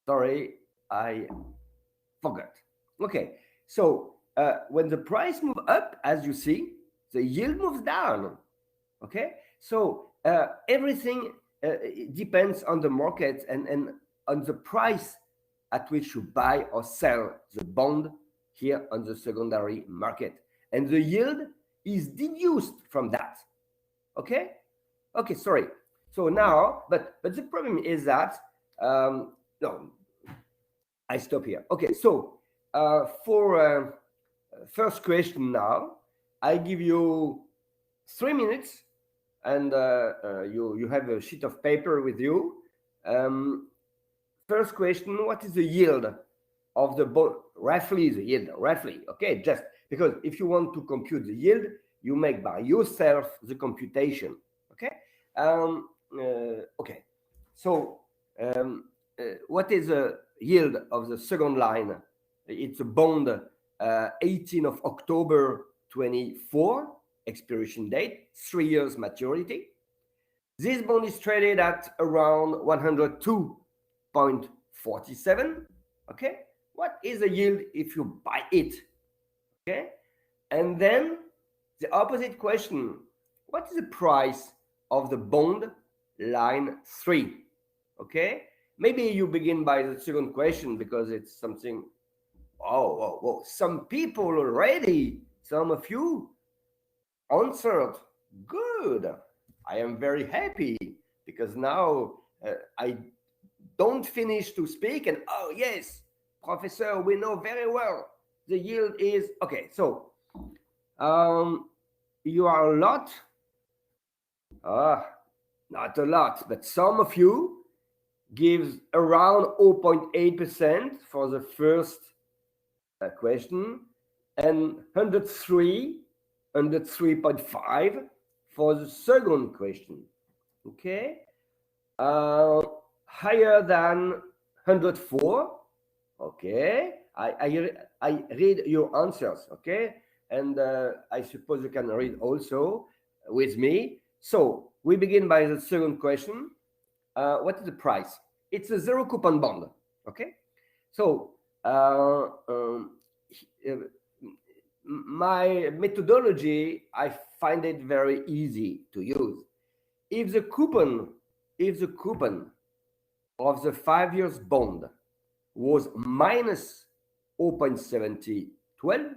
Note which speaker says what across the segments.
Speaker 1: Sorry, I forgot. Okay, so when the price move up, as you see, the yield moves down. Okay, so everything depends on the market and on the price at which you buy or sell the bond here on the secondary market, and the yield is deduced from that. Okay, okay, sorry. So now, but the problem is that no, I stop here. Okay, so for first question now, I give you 3 minutes, and you have a sheet of paper with you. Um, First question: what is the yield of the bond? Roughly the yield, roughly. Okay, just because if you want to compute the yield, you make by yourself the computation. Okay. Okay. So what is the yield of the second line? It's a bond 18 of October 24, expiration date, 3 years maturity. This bond is traded at around 102.47. Okay. What is the yield if you buy it? Okay. And then the opposite question: what is the price of the bond line 3? Okay. Maybe you begin by the second question because it's something. Oh, some people already, some of you answered. Good. I am very happy because now I don't finish to speak and oh, yes, professor, we know very well the yield is okay. So um, you are a lot, uh, not a lot, but some of you gives around 0.8% for the first question and 103.5 for the second question. Okay, uh, higher than 104. Okay, I read your answers. Okay, and I suppose you can read also with me. So we begin by the second question. What is the price? It's a zero coupon bond. Okay, so my methodology, I find it very easy to use. If the coupon, if the coupon of the 5 years bond was minus 0.7012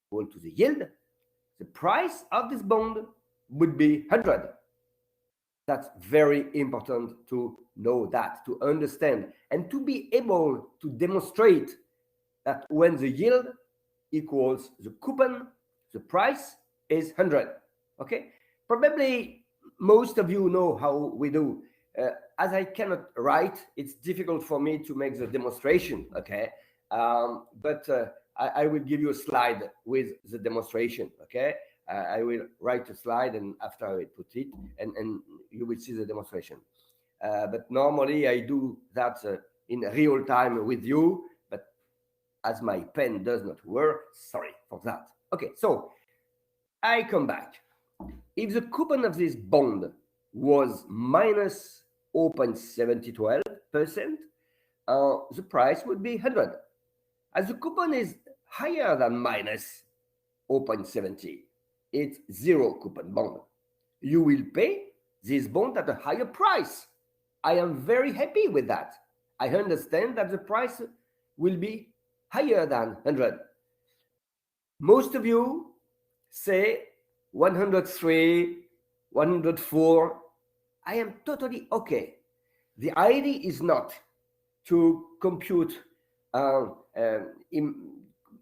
Speaker 1: equal to the yield, the price of this bond would be 100. That's very important to know that, to understand, and to be able to demonstrate that when the yield equals the coupon, the price is 100. Okay? Probably most of you know how we do. As I cannot write, it's difficult for me to make the demonstration. Okay? But I will give you a slide with the demonstration. Okay? I will write a slide and after I will put it, and you will see the demonstration. But normally I do that in real time with you. But as my pen does not work, sorry for that. Okay, so I come back. If the coupon of this bond was minus 0.7012%, the price would be 100. As the coupon is higher than minus 0.70, it's zero coupon bond. You will pay this bond at a higher price. I am very happy with that. I understand that the price will be higher than 100. Most of you say 103, 104. I am totally okay. The idea is not to compute uh, uh,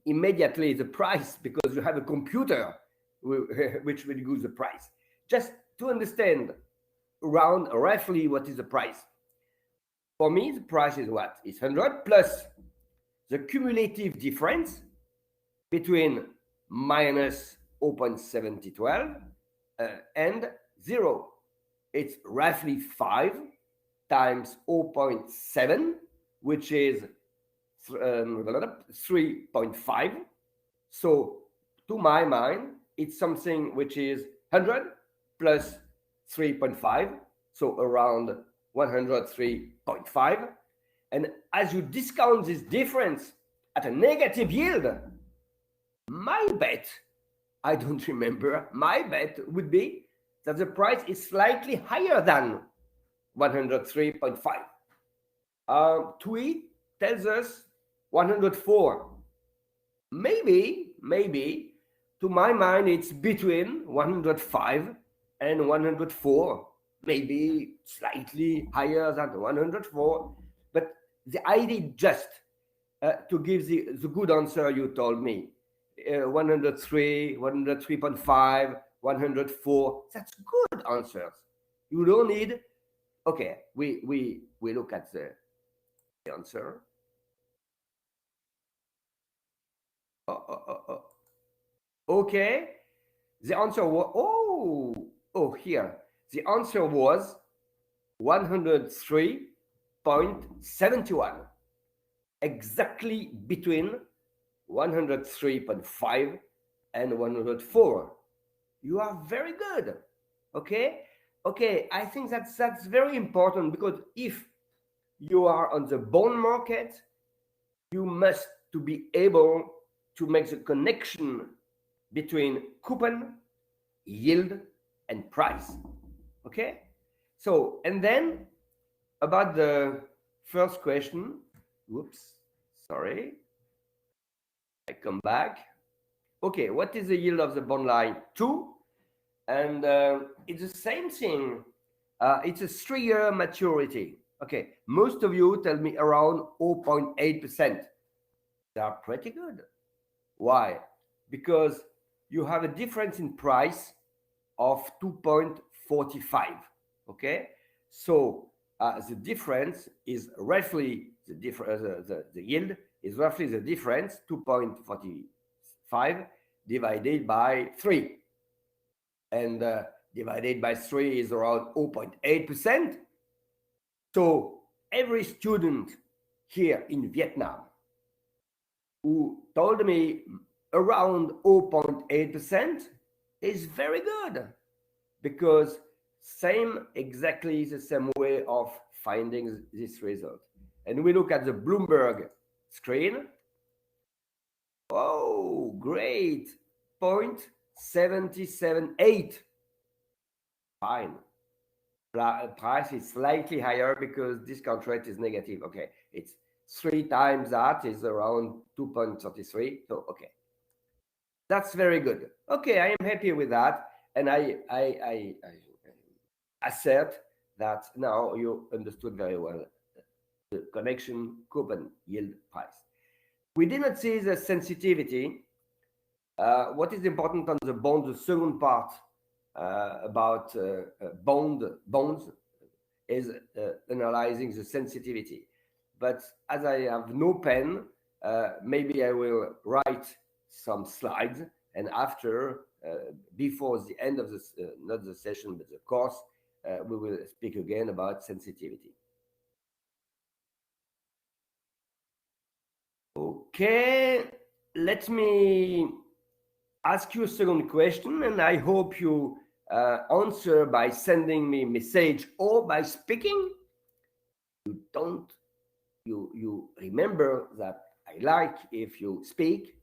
Speaker 1: immediately the price because you have a computer which will give the price. Just to understand around roughly what is the price. For me, the price is what? It's 100 plus the cumulative difference between minus 0.7012 and 0. It's roughly 5 times 0.7, which is 3.5. So to my mind, it's something which is 100 plus 3.5, so around 103.5. And as you discount this difference at a negative yield, my bet, I don't remember, my bet would be that the price is slightly higher than 103.5. TWE tells us 104. Maybe, to my mind, it's between 105 and 104, maybe slightly higher than 104. But the idea just to give the good answer you told me, 103, 103.5, 104, that's good answers. You don't need, okay, we look at the answer. Okay, the answer was, here. The answer was 103.71, exactly between 103.5 and 104. You are very good. Okay, I think that's very important, because if you are on the bond market, you must to be able to make the connection between coupon, yield, and price. Okay, so, and then about the first question, whoops, sorry, I come back. Okay, what is the yield of the bond line? 2. And it's the same thing. It's a 3-year maturity. Okay, most of you tell me around 0.8%. They are pretty good. Why? Because you have a difference in price of 2.45. Okay, so the difference is roughly the yield is roughly the difference, 2.45 divided by 3, and divided by 3 is around 0.8%. So every student here in Vietnam who told me around 0.8% is very good, because exactly the same way of finding this result. And we look at the Bloomberg screen. Oh, great, 0.778. Fine. Price is slightly higher because discount rate is negative. Okay, it's 3 times that is around 2.33. So okay, that's very good. Okay, I am happy with that, and I assert that now you understood very well the connection coupon yield price. We did not see the sensitivity. What is important on the bond, the second part about bonds is analyzing the sensitivity. But as I have no pen, maybe I will write some slides, and after, before the end of this, not the session, but the course, we will speak again about sensitivity. Okay, let me ask you a second question, and I hope you answer by sending me a message or by speaking. You remember that I like if you speak.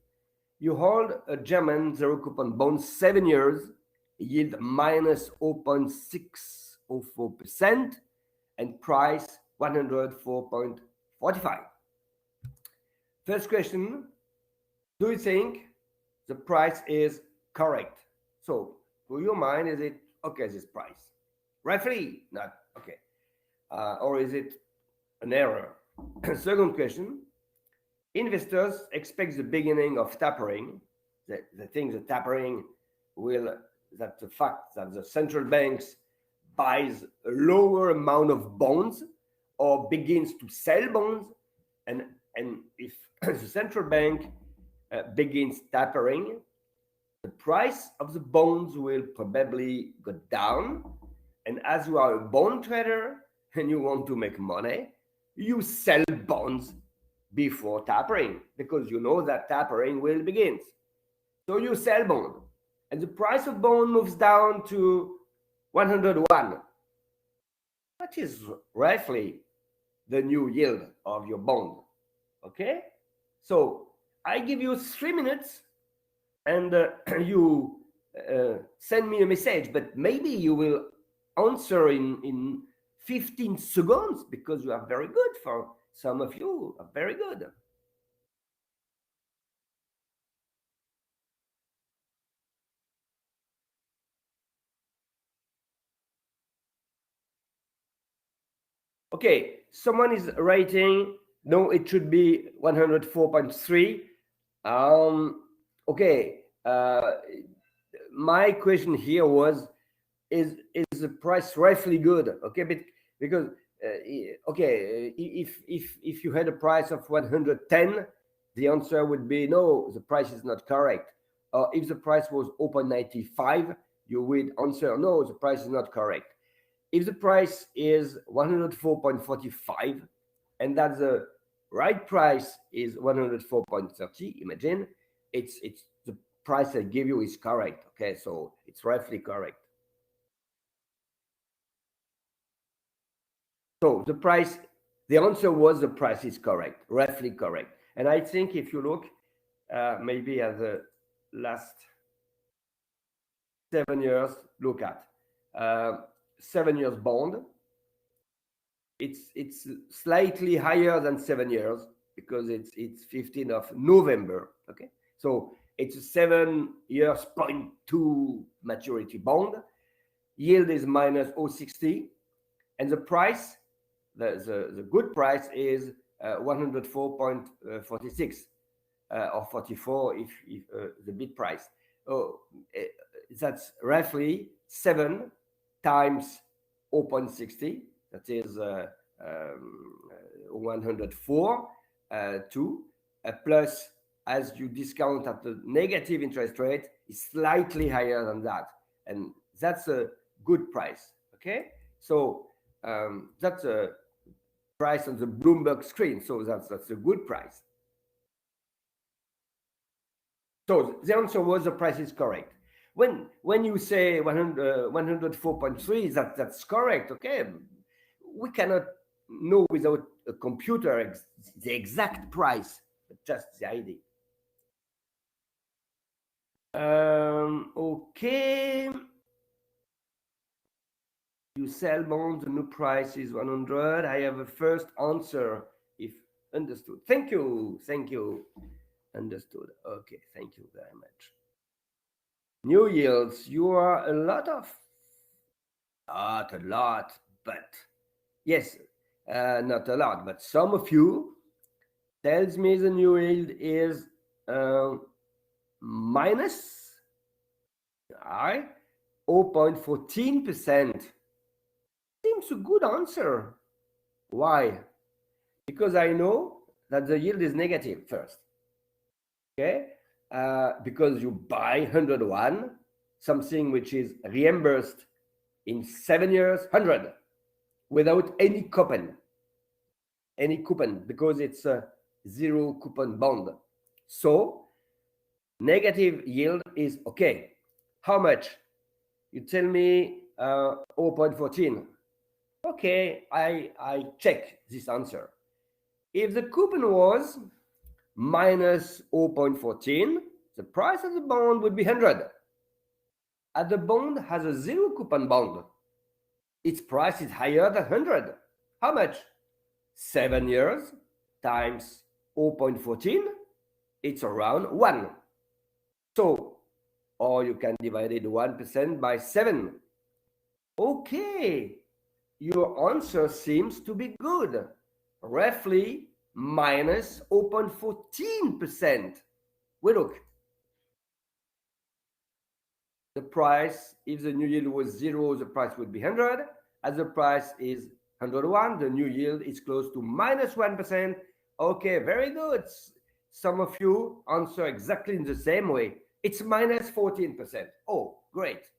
Speaker 1: You hold a German zero coupon bond 7 years, yield minus 0.604%, and price 104.45. First question, do you think the price is correct? So, to your mind, is it okay, this price? Roughly, not okay. Or is it an error? Second question, investors expect the beginning of tapering. They think the tapering will, that the fact that the central banks buys a lower amount of bonds or begins to sell bonds, and if the central bank begins tapering, the price of the bonds will probably go down. And as you are a bond trader and you want to make money, you sell bonds before tapering, because you know that tapering will begin. So you sell bond, and the price of bond moves down to 101. That is roughly the new yield of your bond. Okay? So I give you 3 minutes and you send me a message, but maybe you will answer in 15 seconds because you are very good. For some of you are very good. Okay, someone is writing, no, it should be 104.3. Okay, my question here was, is the price roughly good? Okay, but because okay, if you had a price of 110, the answer would be no, the price is not correct. Or if the price was 0.95, you would answer no, the price is not correct. If the price is 104.45 and that the right price is 104.30, imagine it's the price I give you is correct. Okay, so it's roughly correct. So the answer was the price is correct, roughly correct. And I think if you look maybe at the last 7 years, look at 7 years bond. It's slightly higher than 7 years because it's 15th of November. Okay, so it's a 7 years 0.2 maturity bond. Yield is minus 0.60, and the price, the good price is 104.46 or 44 if the bid price. Oh, that's roughly 7 times 0.60. That is 104 plus, as you discount at the negative interest rate, is slightly higher than that, and that's a good price. Okay, so that's a price on the Bloomberg screen, so that's a good price. So the answer was the price is correct. When you say 104.3, that's correct. Okay, we cannot know without a computer the exact price, but just the idea. Okay. You sell bonds, the new price is 100. I have a first answer, if understood. Thank you. Thank you. Understood. Okay. Thank you very much. New yields, you are a lot, but yes, not a lot, but some of you tells me the new yield is minus 0.14%. Seems a good answer. Why? Because I know that the yield is negative first. Okay, because you buy 101, something which is reimbursed in 7 years, 100, without any coupon, because it's a zero coupon bond. So negative yield is okay. How much? You tell me 0.14. Okay, I check this answer. If the coupon was minus 0.14, the price of the bond would be 100. As the bond has a zero coupon bond, its price is higher than 100. How much? 7 years times 0.14, it's around 1. So, or you can divide it 1% by 7. Okay, your answer seems to be good. Roughly minus 0.14%. We look. The price, if the new yield was 0, the price would be 100. As the price is 101, the new yield is close to minus 1%. Okay, very good. Some of you answer exactly in the same way. It's minus 14%. Oh, great.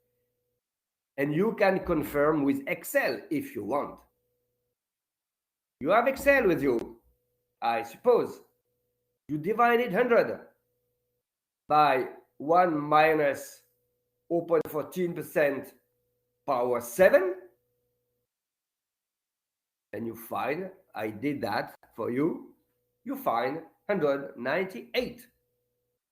Speaker 1: And you can confirm with Excel if you want. You have Excel with you, I suppose. You divided 100 by 1 minus 0.14% power 7. and you find, I did that for you, you find 198.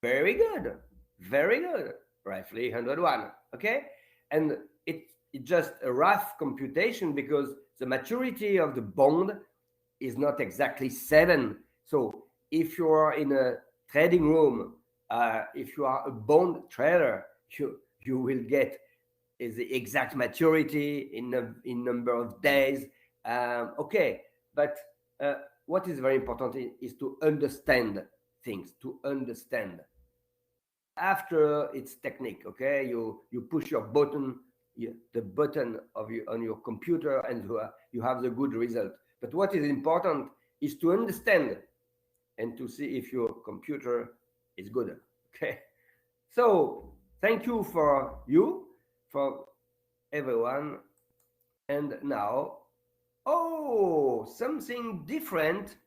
Speaker 1: Very good. Very good. Roughly 101. Okay? And it's just a rough computation because the maturity of the bond is not exactly 7. So if you are in a trading room, if you are a bond trader, you will get the exact maturity in number of days. Okay, but uh, what is very important is to understand things, to understand. After it's technique, okay, you push your button, the button of you on your computer, and you have the good result. But what is important is to understand and to see if your computer is good. Okay, so thank you for everyone. And now, oh, something different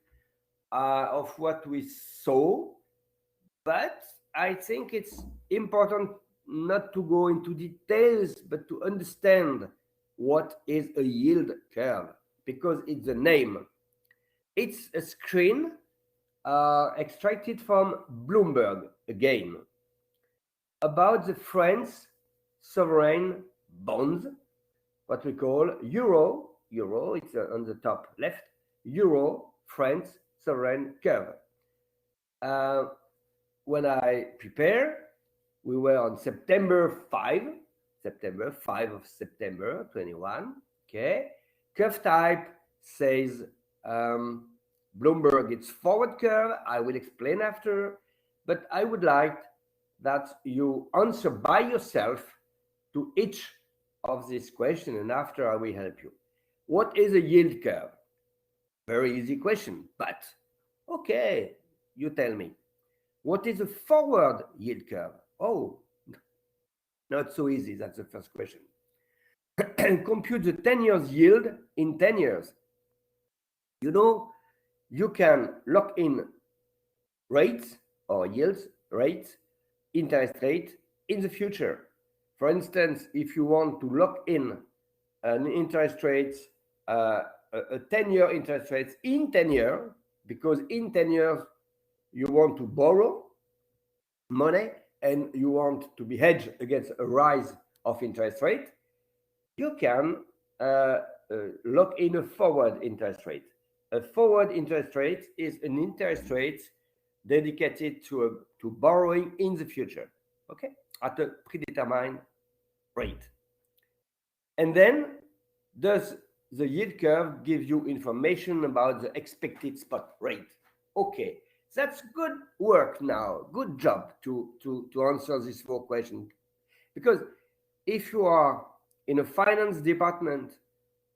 Speaker 1: of what we saw, but I think it's important not to go into details, but to understand what is a yield curve because it's a name. It's a screen extracted from Bloomberg again about the French sovereign bonds, what we call euro, it's on the top left, euro French sovereign curve. Uh, when I prepare, we were on September 5 of September 21. Okay. Curve type says Bloomberg, it's forward curve. I will explain after, but I would like that you answer by yourself to each of these questions, and after I will help you. What is a yield curve? Very easy question, but okay, you tell me. What is a forward yield curve? Oh, not so easy. That's the first question. Compute the 10 years yield in 10 years. You know, you can lock in rates or yields, rates, interest rate in the future. For instance, if you want to lock in an interest rate, a 10-year interest rate in 10 years, because in 10 years you want to borrow money and you want to be hedged against a rise of interest rate, you can lock in a forward interest rate. A forward interest rate is an interest rate dedicated to borrowing in the future, okay, at a predetermined rate. And then, does the yield curve give you information about the expected spot rate? Okay, that's good work now. Good job to answer these 4 questions. Because if you are in a finance department,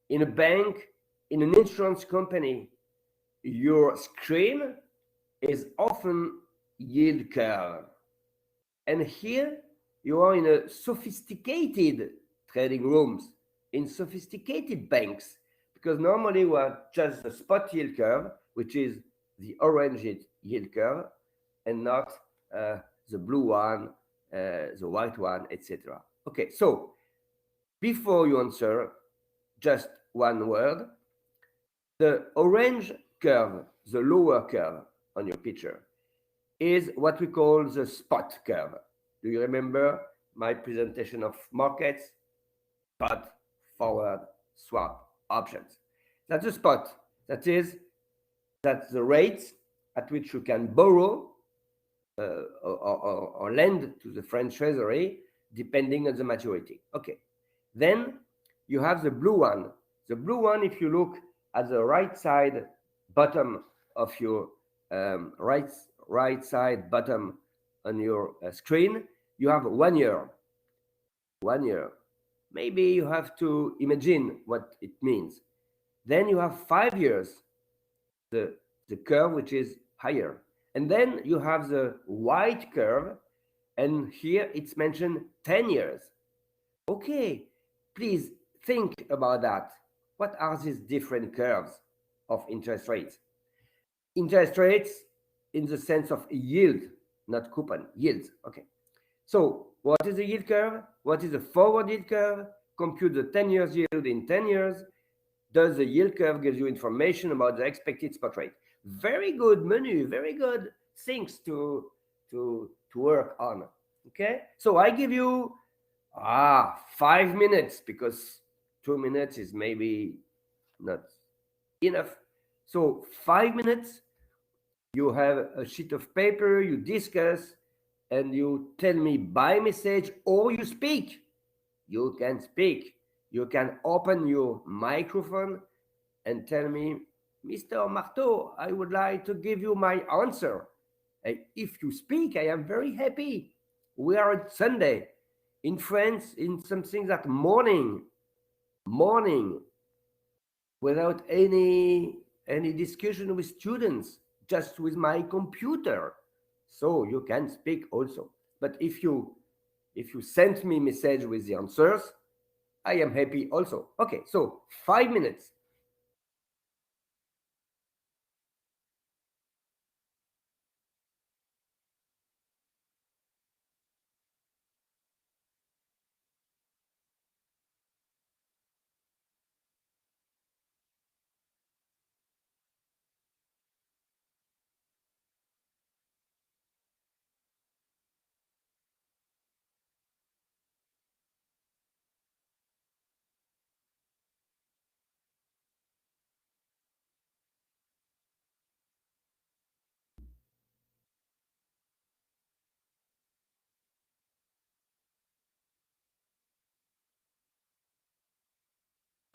Speaker 1: in a bank, in an insurance company, your screen is often yield curve. And here you are in a sophisticated trading rooms, in sophisticated banks, because normally we have just the spot yield curve, which is the orange yield curve, and not the blue one, the white one, etc. Okay, so before you answer, just one word. The orange curve, the lower curve on your picture, is what we call the spot curve. Do you remember my presentation of markets? Spot, forward, swap, options. That's the spot. That's the rates at which you can borrow or lend to the French Treasury depending on the maturity. Okay. Then you have the blue one. The blue one, if you look at the right side bottom of your right side bottom on your screen, you have 1 year. 1 year. Maybe you have to imagine what it means. Then you have 5 years, the curve which is higher. And then you have the white curve, and here it's mentioned 10 years. Okay, please think about that. What are these different curves of interest rates? Interest rates in the sense of yield, not coupon, yields. Okay. So what is a yield curve? What is a forward yield curve? Compute the 10 years yield in 10 years. Does the yield curve gives you information about the expected spot rate? Very good menu, very good things to work on. Okay, so I give you 5 minutes because 2 minutes is maybe not enough. So 5 minutes, you have a sheet of paper, you discuss, and you tell me by message or you speak. You can speak. You can open your microphone and tell me, Mr. Marteau, I would like to give you my answer. And if you speak, I am very happy. We are at Sunday. In France, in something that morning, without any discussion with students, just with my computer. So you can speak also. But if you send me message with the answers, I am happy also. Okay, so 5 minutes.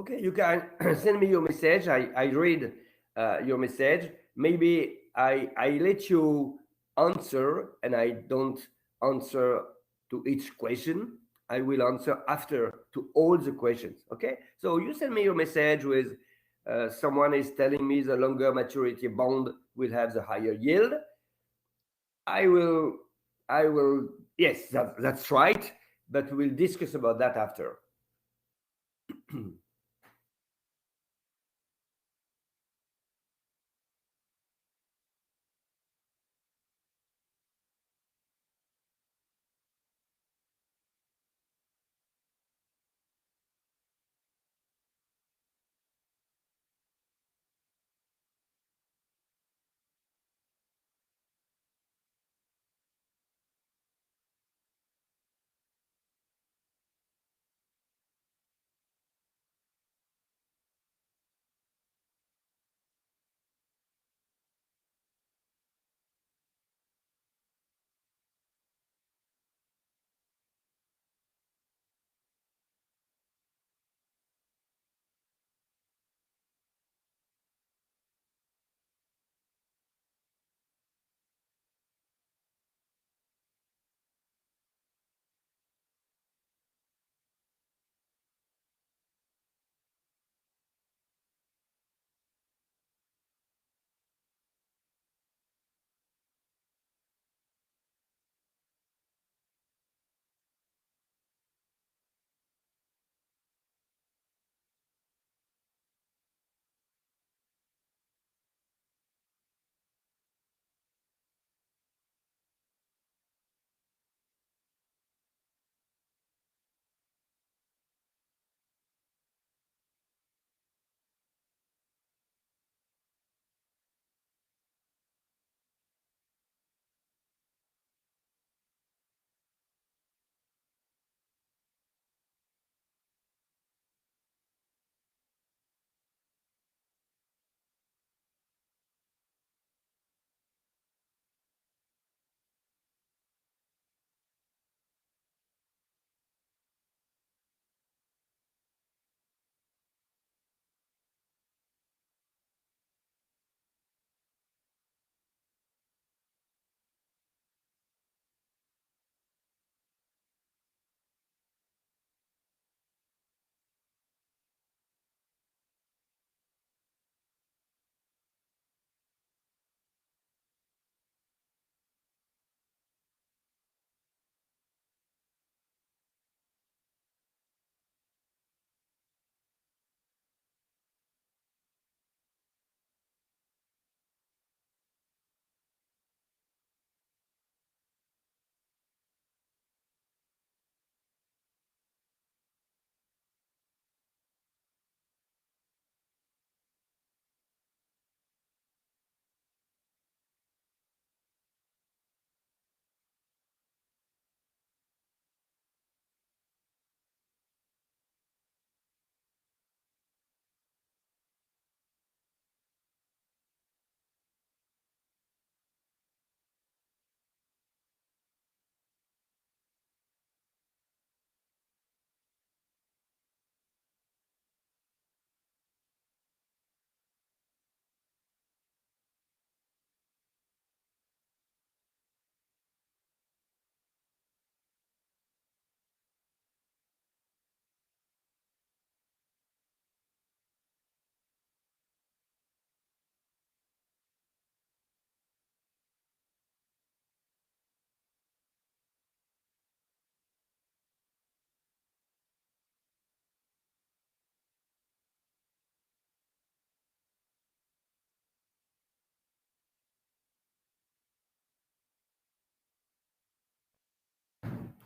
Speaker 1: Okay, you can send me your message. I read your message. Maybe I let you answer and I don't answer to each question. I will answer after to all the questions. Okay, so you send me your message with someone is telling me the longer maturity bond will have the higher yield. I will, I will, yes, that's right, but we'll discuss about that after.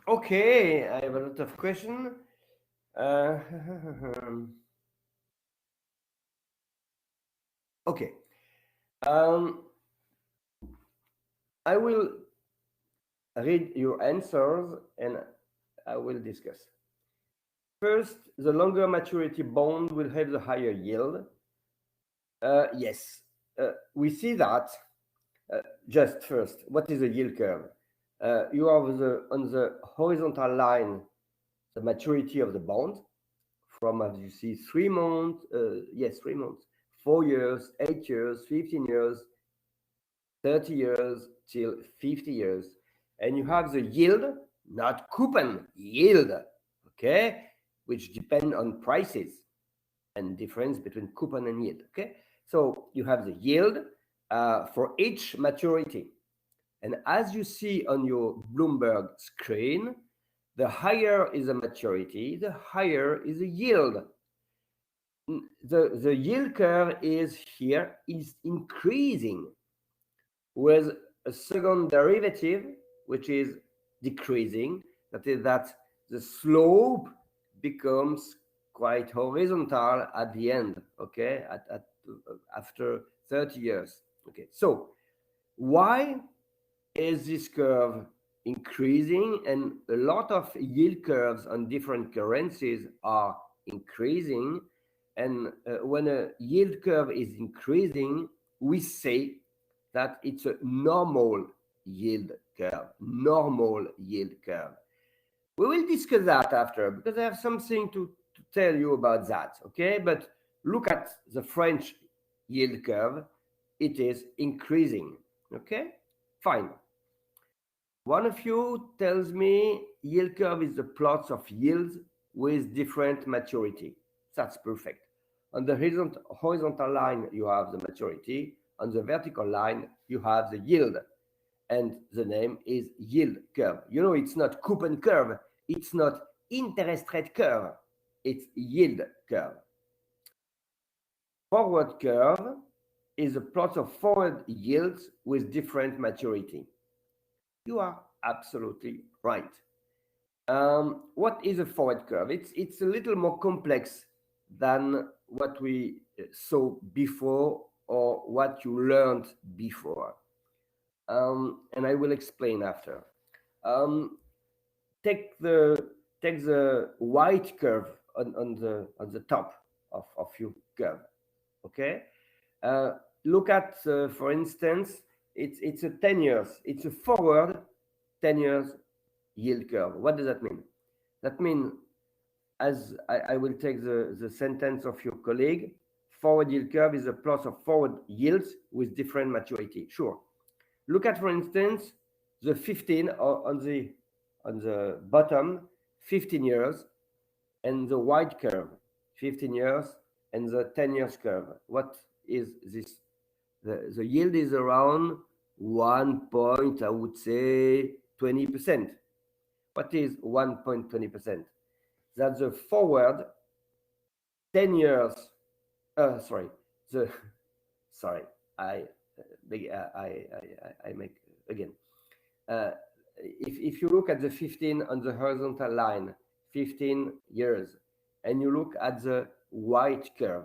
Speaker 1: Okay, I have a lot of questions. Uh, okay. Um, I will read your answers and I will discuss. First, the longer maturity bond will have the higher yield. Yes, we see that. Uh, just first, what is a yield curve? You have on the horizontal line the maturity of the bond from, as you see, 3 months, yes, 3 months, 4 years, 8 years, 15 years, 30 years till 50 years. And you have the yield, not coupon, yield, okay, which depend on prices and difference between coupon and yield, okay? So you have the yield for each maturity. And as you see on your Bloomberg screen, the higher is the maturity, the higher is the yield. The yield curve is here is increasing with a second derivative, which is decreasing. That is that the slope becomes quite horizontal at the end, okay, after 30 years. Okay, so why is this curve increasing? And a lot of yield curves on different currencies are increasing. And when a yield curve is increasing, we say that it's a normal yield curve. Normal yield curve. We will discuss that after because I have something to tell you about that. Okay, but look at the French yield curve. It is increasing. Okay, fine. One of you tells me yield curve is the plots of yields with different maturity. That's perfect. On the horizontal line, you have the maturity. On the vertical line, you have the yield. And the name is yield curve. You know, it's not coupon curve. It's not interest rate curve. It's yield curve. Forward curve is a plot of forward yields with different maturity. You are absolutely right. What is a forward curve? It's a little more complex than what we saw before or what you learned before, and I will explain after. Um, take the take the white curve on the top of your curve. Okay, uh, look at for instance, it's a 10 years. It's a forward 10 years yield curve. What does that mean? That means, as I will take the sentence of your colleague, forward yield curve is a plot of forward yields with different maturity. Sure. Look at, for instance, the 15 on the bottom, 15 years, and the white curve, 15 years, and the 10 years curve. What is this? The yield is around 1 point, I would say 20%. What is 1.20%? That's the forward 10 years. Sorry, the sorry, I I make again. Uh, if you look at the 15 on the horizontal line, 15 years, and you look at the white curve,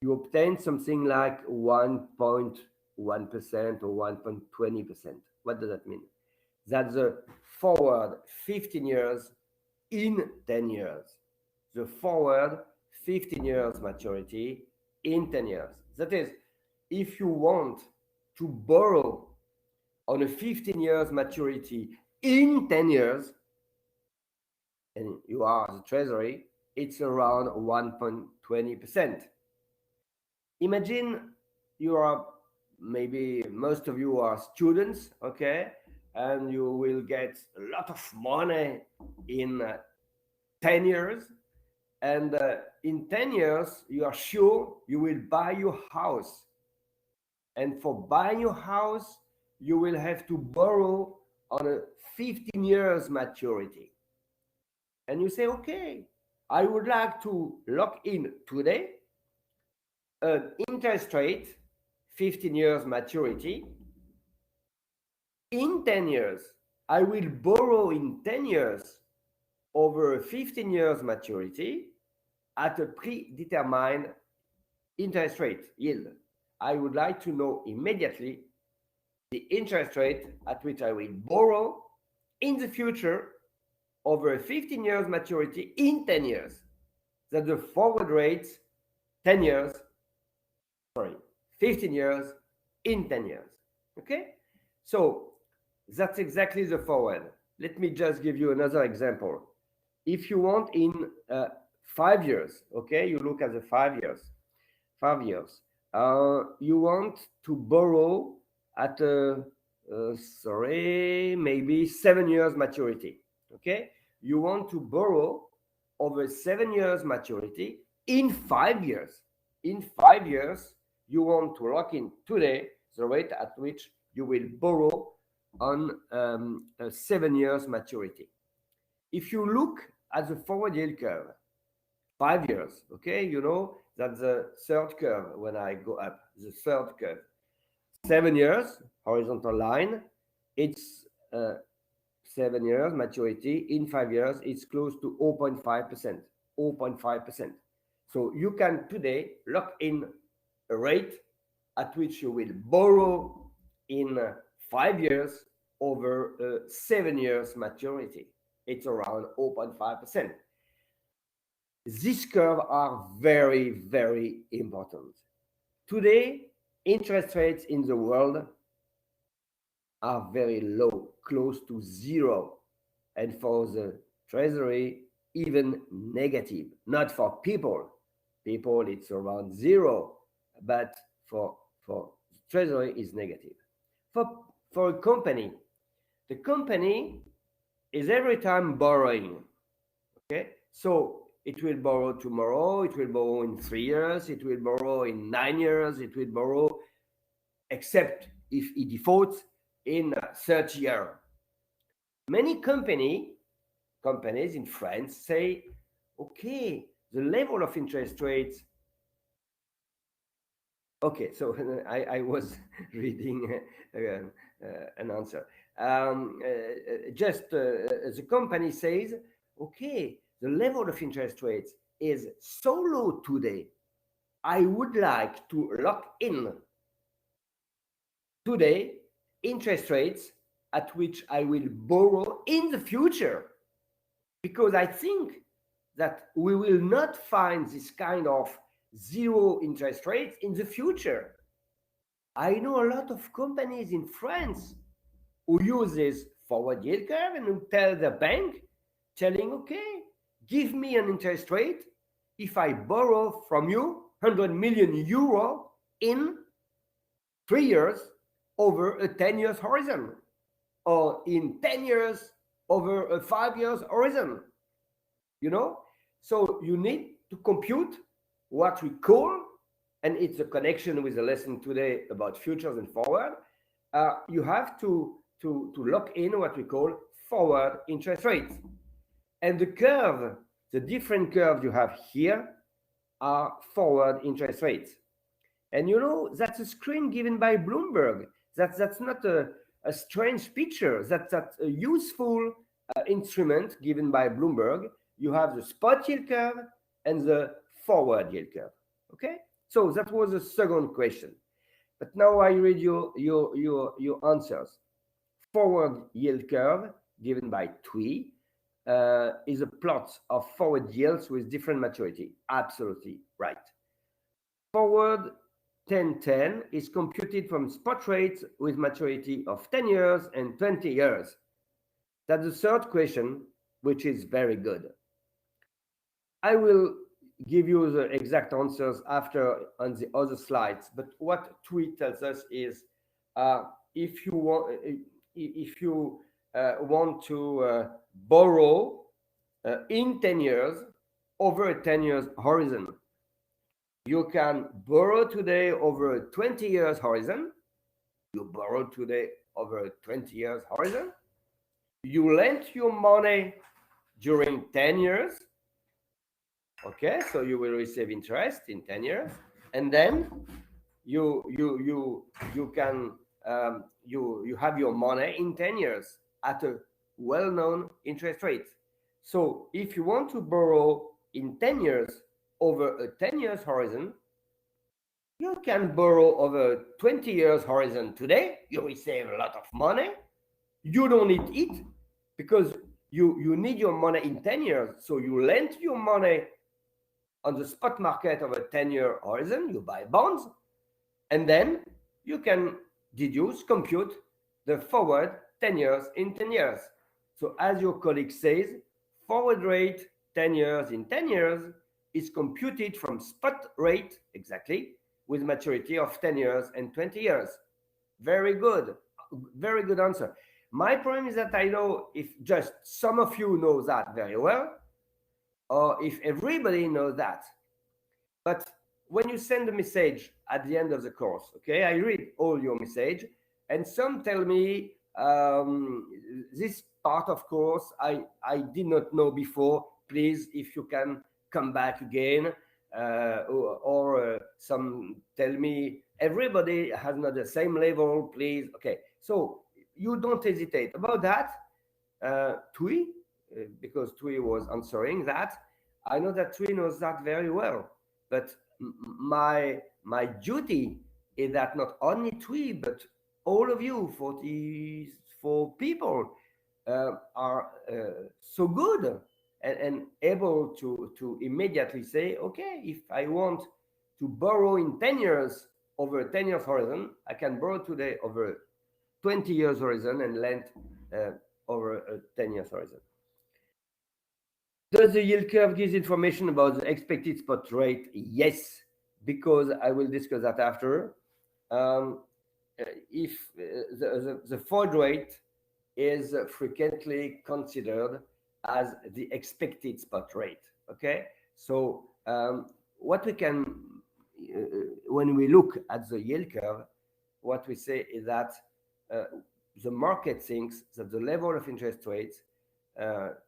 Speaker 1: you obtain something like 1.1% or 1.20%. What does that mean? That's the forward 15 years in 10 years. The forward 15 years maturity in 10 years. That is, if you want to borrow on a 15 years maturity in 10 years, and you are the treasury, it's around 1.20%. Imagine you are, maybe most of you are students, okay, and you will get a lot of money in 10 years, and in 10 years you are sure you will buy your house, and for buying your house you will have to borrow on a 15 years maturity, and you say, okay, I would like to lock in today an interest rate 15 years maturity in 10 years. I will borrow in 10 years over a 15 years maturity at a predetermined interest rate yield. I would like to know immediately the interest rate at which I will borrow in the future over a 15 years maturity in 10 years. That the forward rate 10 years, sorry, 15 years in 10 years. Okay? So that's exactly the forward. Let me just give you another example. If you want in 5 years, okay, you look at the 5 years, 5 years, you want to borrow at maybe 7 years maturity. Okay, you want to borrow over 7 years maturity in 5 years. In 5 years, you want to lock in today the rate at which you will borrow on a 7 years maturity. If you look at the forward yield curve, 5 years, okay, you know that the third curve when I go up, the third curve, 7 years, horizontal line, it's 7 years maturity. In 5 years, it's close to 0.5%. 0.5%. So you can today lock in a rate at which you will borrow in 5 years over 7 years maturity. It's around 0.5%. These curves are very, very important. Today, interest rates in the world are very low, close to zero, and for the treasury, even negative. Not for people. People, it's around zero, but for treasury is negative. For a company, the company is every time borrowing. Okay, so it will borrow tomorrow, it will borrow in 3 years, it will borrow in 9 years, it will borrow, except if it defaults, in 30 years. Many companies in France say, okay, the level of interest rates. Okay, so I was reading an answer. The company says, okay, the level of interest rates is so low today. I would like to lock in today interest rates at which I will borrow in the future, because I think that we will not find this kind of zero interest rates in the future. I know a lot of companies in France who uses forward yield curve and who tell the bank, telling, okay, give me an interest rate if I borrow from you 100 million euro in 3 years over a 10 years horizon, or in 10 years over a 5 years horizon. You know, so you need to compute what we call, and it's a connection with the lesson today about futures and forward. You have to lock in what we call forward interest rates. And the curve, the different curves you have here are forward interest rates. And you know, that's a screen given by Bloomberg. That's not a strange picture. That's a useful instrument given by Bloomberg. You have the spot yield curve and the forward yield curve. Okay? So that was the second question. But now I read your answers. Forward yield curve given by TWI is a plot of forward yields with different maturity. Absolutely right. Forward 10-10 is computed from spot rates with maturity of 10 years and 20 years. That's the third question, which is very good. I will give you the exact answers after on the other slides, but what TWI tells us is if you want to borrow in 10 years over a 10 years horizon, you can borrow today over a 20 years horizon. You borrow today over a 20 years horizon. You lend your money during 10 years. Okay, so you will receive interest in 10 years, and then you can you have your money in 10 years. at a well-known interest rate. So if you want to borrow in 10 years over a 10 years horizon, you can borrow over 20 years horizon today. You will save a lot of money. You don't need it because you need your money in 10 years. So you lend your money on the spot market of a 10-year horizon, you buy bonds, and then you can compute the forward 10 years in 10 years. So as your colleague says, forward rate 10 years in 10 years is computed from spot rate exactly with maturity of 10 years and 20 years. Very good. Very good answer. My problem is that I know if just some of you know that very well, or if everybody knows that. But when you send a message at the end of the course, okay, I read all your message, and some tell me this part of course I did not know before. Please, if you can come back again, or some tell me everybody has not the same level. Please, okay. So you don't hesitate about that. Tui, because Tui was answering that. I know that Tui knows that very well, but my duty is that not only Tui, but all of you, 44 people, are so good and able to immediately say, okay, if I want to borrow in 10 years over a 10 years horizon, I can borrow today over 20 years horizon and lend uh, over a 10 years horizon. Does the yield curve give information about the expected spot rate? Yes, because I will discuss that after. If the forward rate is frequently considered as the expected spot rate. Okay, so what we can, when we look at the yield curve, what we say is that uh, the market thinks that the level of interest rates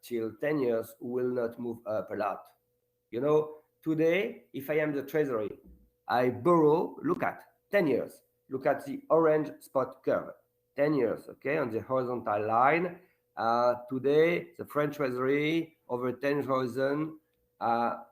Speaker 1: till 10 years will not move up a lot. You know, today, if I am the treasury, I borrow, look at 10 years, look at the orange spot curve, 10 years, okay, on the horizontal line. Today, the French treasury over 10 horizon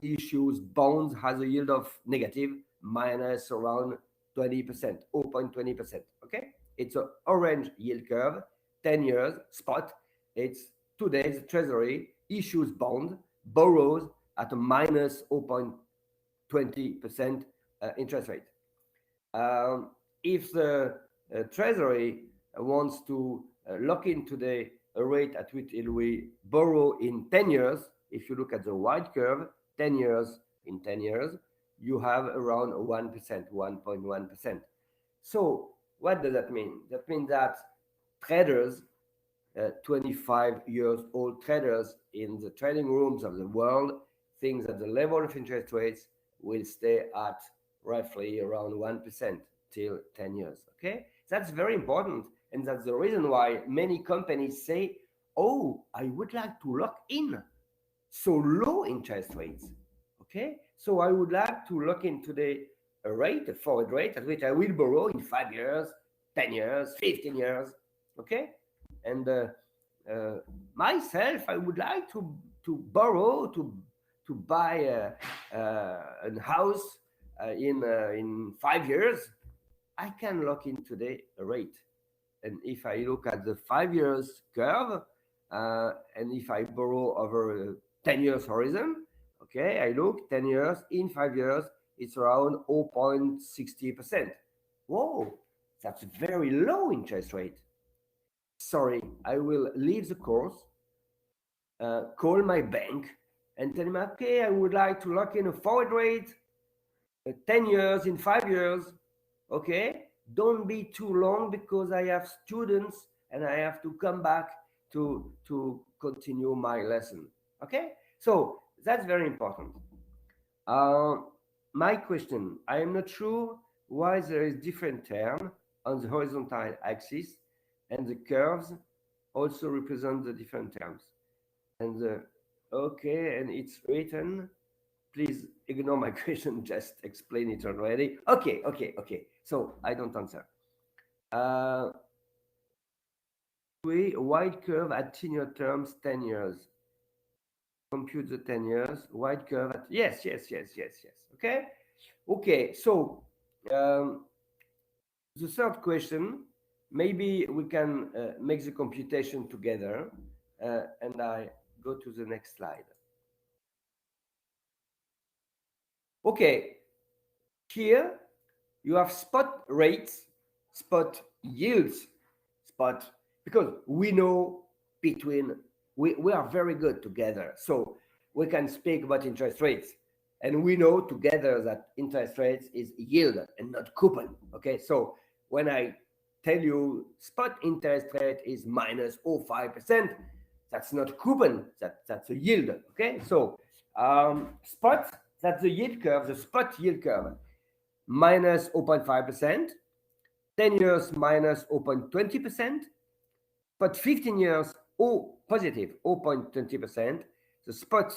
Speaker 1: issues bonds has a yield of negative minus around 20%, 0.20%, okay? It's an orange yield curve, 10 years spot. It's today the treasury issues bond, borrows at a minus 0.20% interest rate. If the treasury wants to lock in today a rate at which it will borrow in 10 years, if you look at the white curve, 10 years in 10 years, you have around 1%, 1.1%. So what does that mean? That means that traders, 25 years old traders in the trading rooms of the world think that the level of interest rates will stay at roughly around 1% till 10 years. Okay, that's very important, and that's the reason why many companies say, oh, I would like to lock in so low interest rates. Okay, so I would like to lock in today a rate, a forward rate at which I will borrow in 5 years, 10 years, 15 years. Okay, and myself, I would like to borrow to buy a house in 5 years. I can lock in today a rate, and if I look at the 5 years curve, and if I borrow over a 10 years horizon, okay, I look 10 years in 5 years, it's around 0.60%. Whoa, that's a very low interest rate. Sorry, I will leave the course, call my bank, and tell them, okay, I would like to lock in a forward rate, 10 years in 5 years. Okay, don't be too long because I have students and I have to come back to continue my lesson. Okay, so that's very important. Uh, my question: I am not sure why there is different term on the horizontal axis, and the curves also represent the different terms. And okay, and it's written. Please ignore my question. Just explain it already. Okay, okay, okay. So I don't answer. Uh, A wide curve at 10-year terms, 10 years. Compute the 10 years, wide curve at, yes. Okay. Okay. So the third question, maybe we can make the computation together. And I go to the next slide. Okay. Here you have spot rates, spot yields, spot, because we know between, we are very good together. So we can speak about interest rates. And we know together that interest rates is yield and not coupon. Okay. So when I tell you spot interest rate is minus 0.5%, that's not coupon, that's a yield. Okay. So spot, that's the yield curve, the spot yield curve, minus 0.5%, 10 years minus 0.20%, but 15 years positive 0.20%. The spot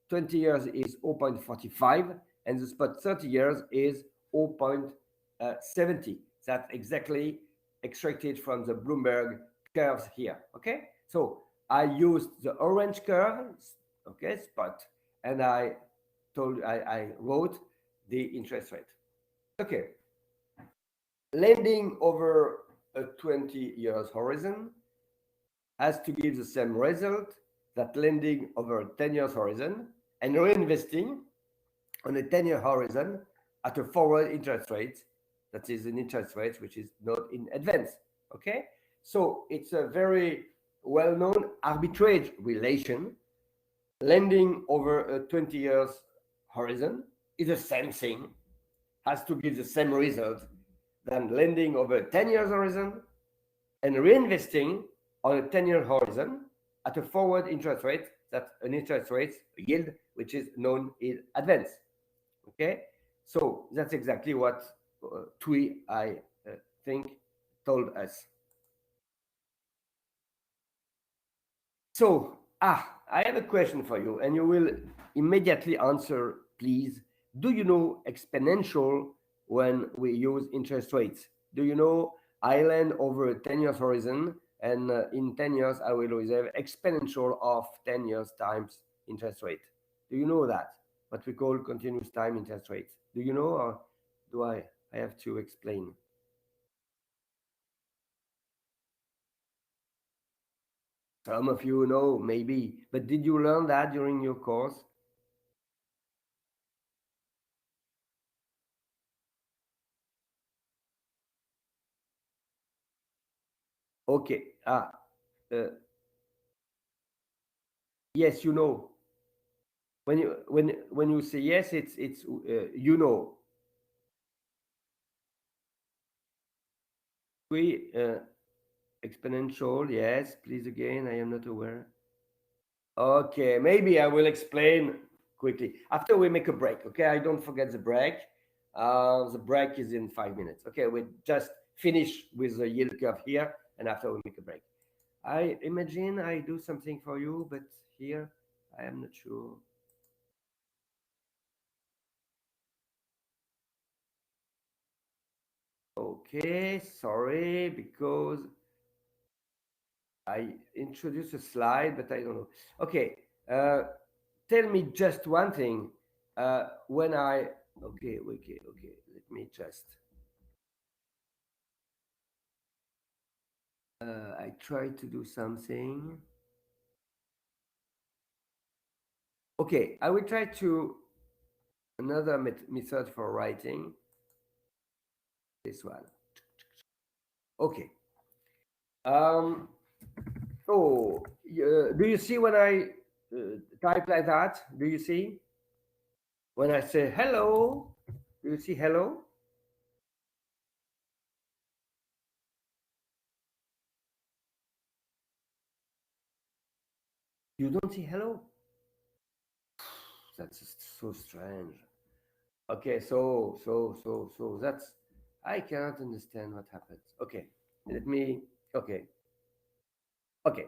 Speaker 1: 20 years is 0.45, and the spot 30 years is 0.70. That's exactly extracted from the Bloomberg curves here. Okay, so I used the orange curve, okay, spot, and I wrote the interest rate. Okay, lending over a 20 years horizon has to give the same result that lending over a 10 years horizon, and reinvesting on a 10-year horizon at a forward interest rate, that is an interest rate which is not in advance. Okay, so it's a very well-known arbitrage relation. Lending over a 20 years horizon is the same thing, has to give the same result than lending over a 10 years horizon, and reinvesting on a 10-year horizon at a forward interest rate, that's an interest rate yield which is known in advance. Okay, so that's exactly what TWI, I think, told us. So I have a question for you, and you will immediately answer, please. Do you know exponential when we use interest rates? Do you know I lend over a 10 years horizon, and in 10 years I will reserve exponential of 10 years times interest rate? Do you know that? What we call continuous time interest rates. Do you know, or do I have to explain? Some of you know, maybe, but did you learn that during your course? Okay. Yes, you know. When you say yes, it's you know. We exponential. Yes, please again. I am not aware. Okay, maybe I will explain quickly after we make a break. Okay, I don't forget the break. The break is in 5 minutes. Okay, we just finish with the yield curve here, and after we make a break. I imagine I do something for you, but here I am not sure. Okay, sorry, because I introduced a slide, but I don't know. Okay, tell me just one thing. When I okay, let me just. I try to do something. Okay, I will try to another method for writing. This one. Okay. Um. Oh, do you see when I type like that? Do you see when I say hello? Do you see hello? You don't see hello? That's so strange. Okay, so that's, I cannot understand what happens. Okay, let me. Okay, okay.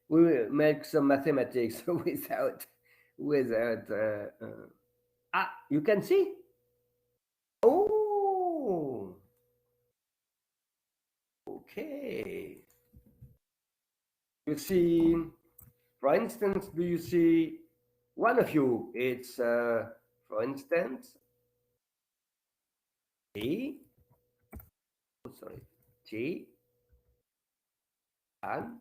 Speaker 1: We will make some mathematics without. You can see. Oh, okay. You see, for instance, do you see one of you? It's, for instance, T. Oh, sorry, T. And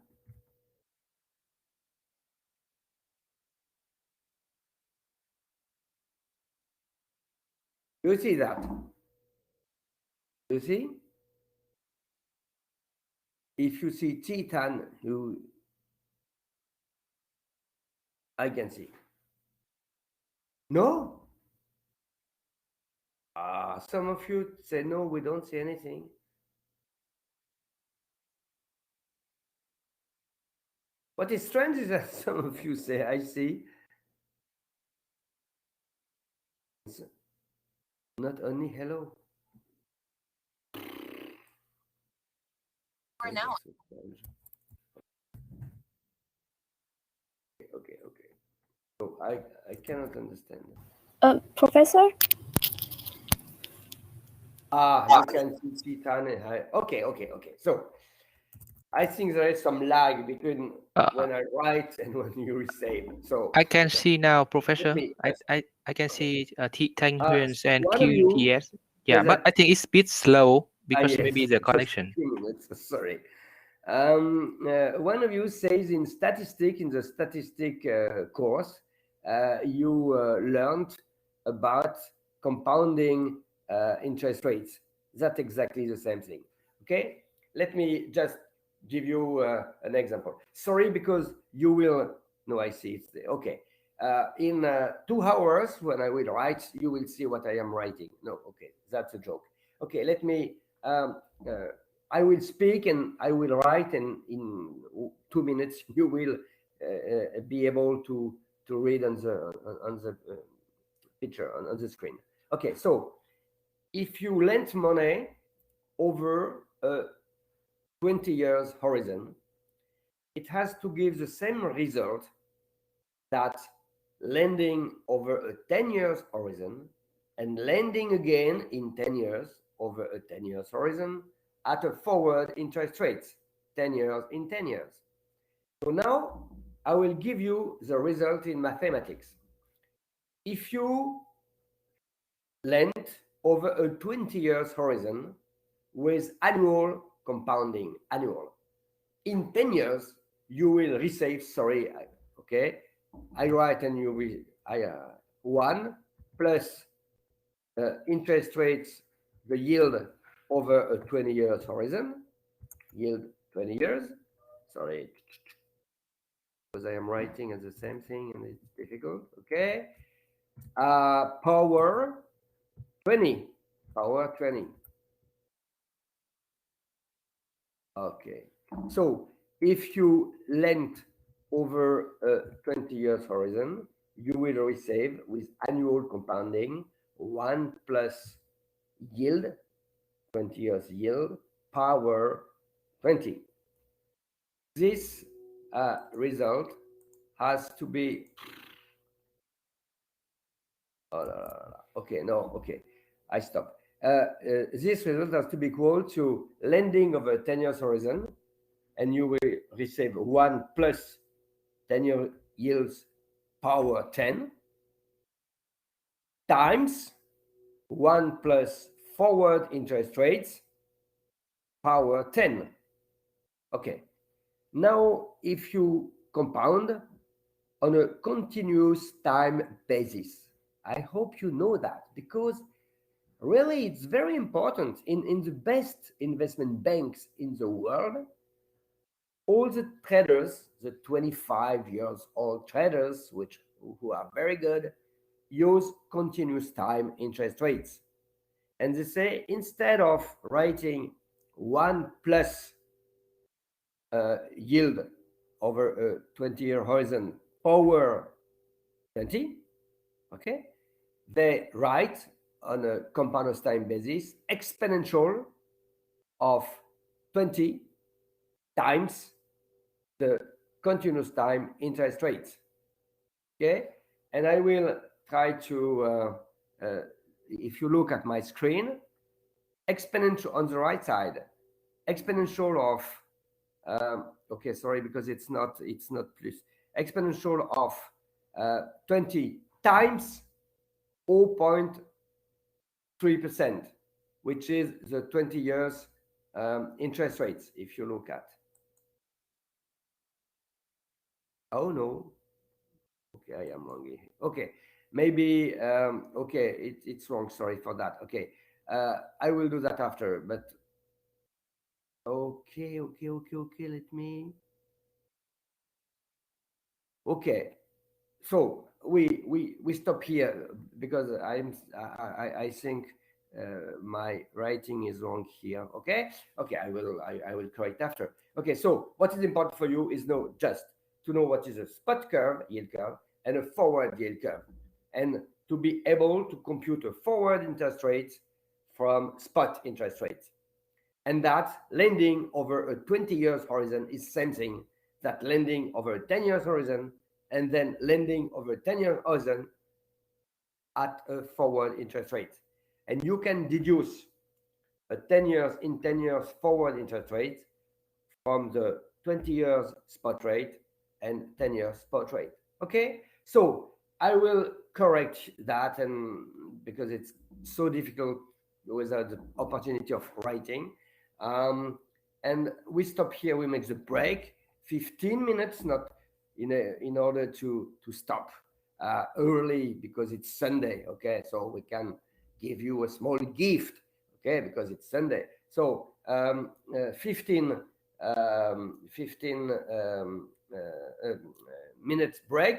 Speaker 1: you see that? You see? If you see Titan, I can see. No? Some of you say no, we don't see anything. What is strange is that some of you say I see. It's not only hello.
Speaker 2: For now.
Speaker 1: Okay. So I cannot understand.
Speaker 3: Professor?
Speaker 1: You can see Titan. Okay. So I think there is some lag between when I write and when you receive. So
Speaker 2: I can see now, Professor.
Speaker 1: me,
Speaker 2: I can see Tang Huyans and
Speaker 1: one of you
Speaker 2: QTS. Yeah,
Speaker 1: says
Speaker 2: but
Speaker 1: that
Speaker 2: I think it's a bit slow because
Speaker 1: yes,
Speaker 2: maybe the
Speaker 1: just a
Speaker 2: connection.
Speaker 1: few minutes. Sorry. One of you says in the statistic course, you learned about compounding interest rates. That's exactly the same thing. Okay, let me just give you an example. Sorry, because you will. No, I see it's there. Okay. In 2 hours, when I will write, you will see what I am writing. No, okay, that's a joke. Okay, let me. I will speak and I will write, and in 2 minutes you will be able to read on the picture on the screen. Okay, so if you lend money over a 20 years horizon, it has to give the same result that lending over a 10 years horizon and lending again in 10 years over a 10 years horizon at a forward interest rate, 10 years in 10 years. So now I will give you the result in mathematics. If you lend over a 20 years horizon with annual compounding, in 10 years, you will receive, okay, I write and you will, 1 plus interest rates, the yield over a 20 years horizon, yield 20 years, sorry, because I am writing at the same thing and it's difficult, okay, power 20, okay. So if you lend over a 20 years horizon, you will receive with annual compounding 1 plus yield, 20 years yield, power 20. This result has to be, okay, I stop. This result has to be equal to lending over 10 years horizon, and you will receive 1 plus 10-year yields power 10 times 1 plus forward interest rates power 10. Okay. Now, if you compound on a continuous time basis, I hope you know that, because really it's very important in the best investment banks in the world. All the traders, the 25 years old traders, who are very good, use continuous time interest rates. And they say, instead of writing 1 plus yield over a 20-year horizon power 20, okay, they write on a compound time basis exponential of 20 times the continuous time interest rate. Okay, and I will try to, if you look at my screen, exponential on the right side, exponential of Okay, sorry, because it's not plus. Exponential of 20 times 0.3%, which is the 20 years interest rates, if you look at. Oh no. Okay, I am wrong here. Okay, maybe, okay, it's wrong. Sorry for that. Okay, I will do that after, but okay, let me. Okay, so we stop here because I think my writing is wrong here. Okay, I will correct after. Okay, so what is important for you is just to know what is a spot curve, yield curve, and a forward yield curve, and to be able to compute a forward interest rate from spot interest rates, and that lending over a 20 years horizon is same thing that lending over a 10 years horizon, and then lending over a 10-year horizon at a forward interest rate. And you can deduce a 10 years forward interest rate from the 20 years spot rate and 10 years spot rate. Okay, so I will correct that, and because it's so difficult without the opportunity of writing. And we stop here, we make the break 15 minutes, not in order to stop early because it's Sunday. Okay, so we can give you a small gift, okay, because it's Sunday. So 15 minutes break.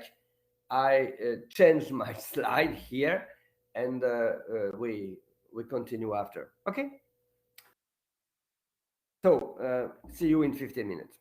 Speaker 1: I changed my slide here, and we continue after. Okay. So see you in 15 minutes.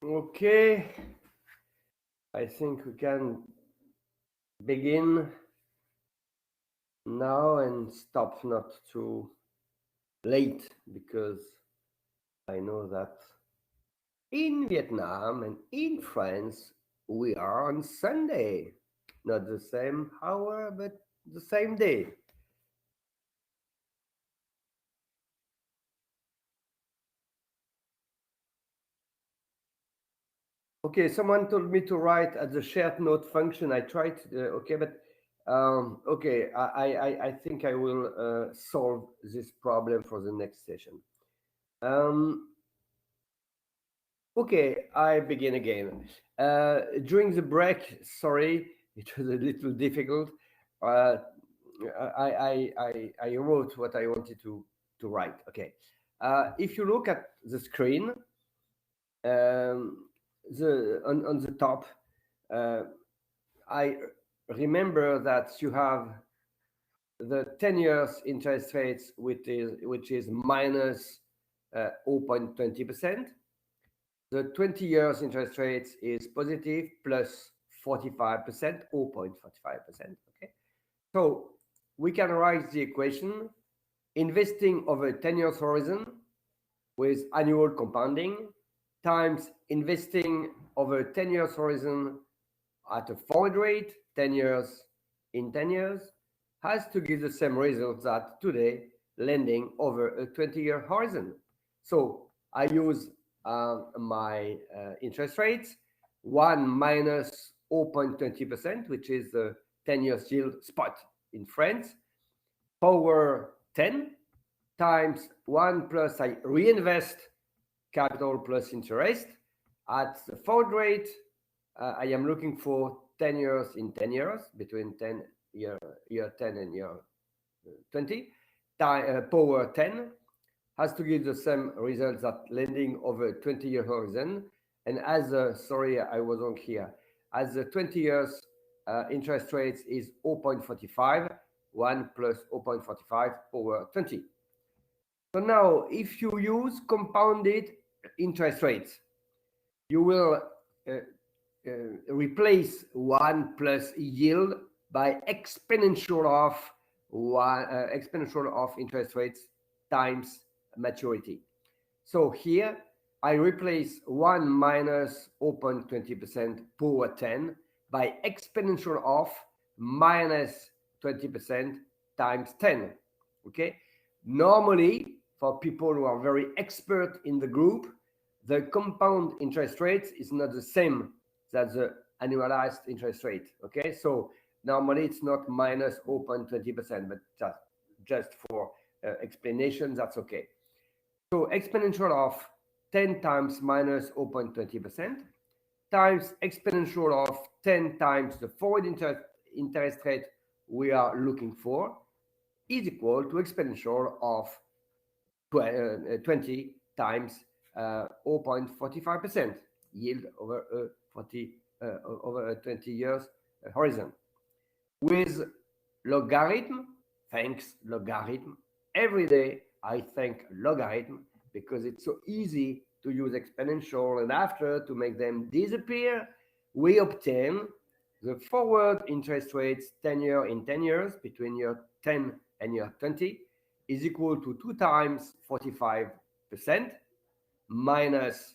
Speaker 1: Okay, I think we can begin now and stop not too late, because I know that in Vietnam and in France we are on Sunday, not the same hour but the same day. Okay, someone told me to write at the shared note function. I tried, okay, but okay, I think I will solve this problem for the next session. Okay, I begin again. During the break, sorry, it was a little difficult. Uh, I wrote what I wanted to write. Okay, if you look at the screen, on the top, I remember that you have the 10 years interest rates, which is minus 0.20%. The 20 years interest rates is positive plus 45%, 0.45%. Okay, so we can write the equation: investing over a 10 years horizon with annual compounding times investing over a 10 years horizon at a forward rate, 10 years in 10 years, has to give the same results that today lending over a 20-year horizon. So I use my interest rates, 1 minus 0.20%, which is the 10 years yield spot in France, power 10 times 1 plus I reinvest capital plus interest at the forward rate. I am looking for 10 years in 10 years, between year 10 and year 20. Power 10 has to give the same results that lending over 20-year horizon. And as sorry, I was wrong here. As the 20 years interest rates is 0.45, 1 plus 0.45 over 20. So now, if you use compounded interest rates, you will replace 1 plus yield by exponential of interest rates times maturity. So here I replace 1 minus 0.20% power 10 by exponential of minus 20% times 10. Okay, normally for people who are very expert in the group, the compound interest rate is not the same as the annualized interest rate. Okay, so normally it's not minus 0.20%, but just for explanation, that's okay. So exponential of 10 times minus 0.20% times exponential of 10 times the forward interest rate we are looking for is equal to exponential of 20 times 0.45% yield over a 20 years horizon. With logarithm, thanks logarithm, every day I thank logarithm because it's so easy to use exponential, and after to make them disappear, we obtain the forward interest rates 10 year in 10 years between year 10 and year 20 is equal to 2 times 45% minus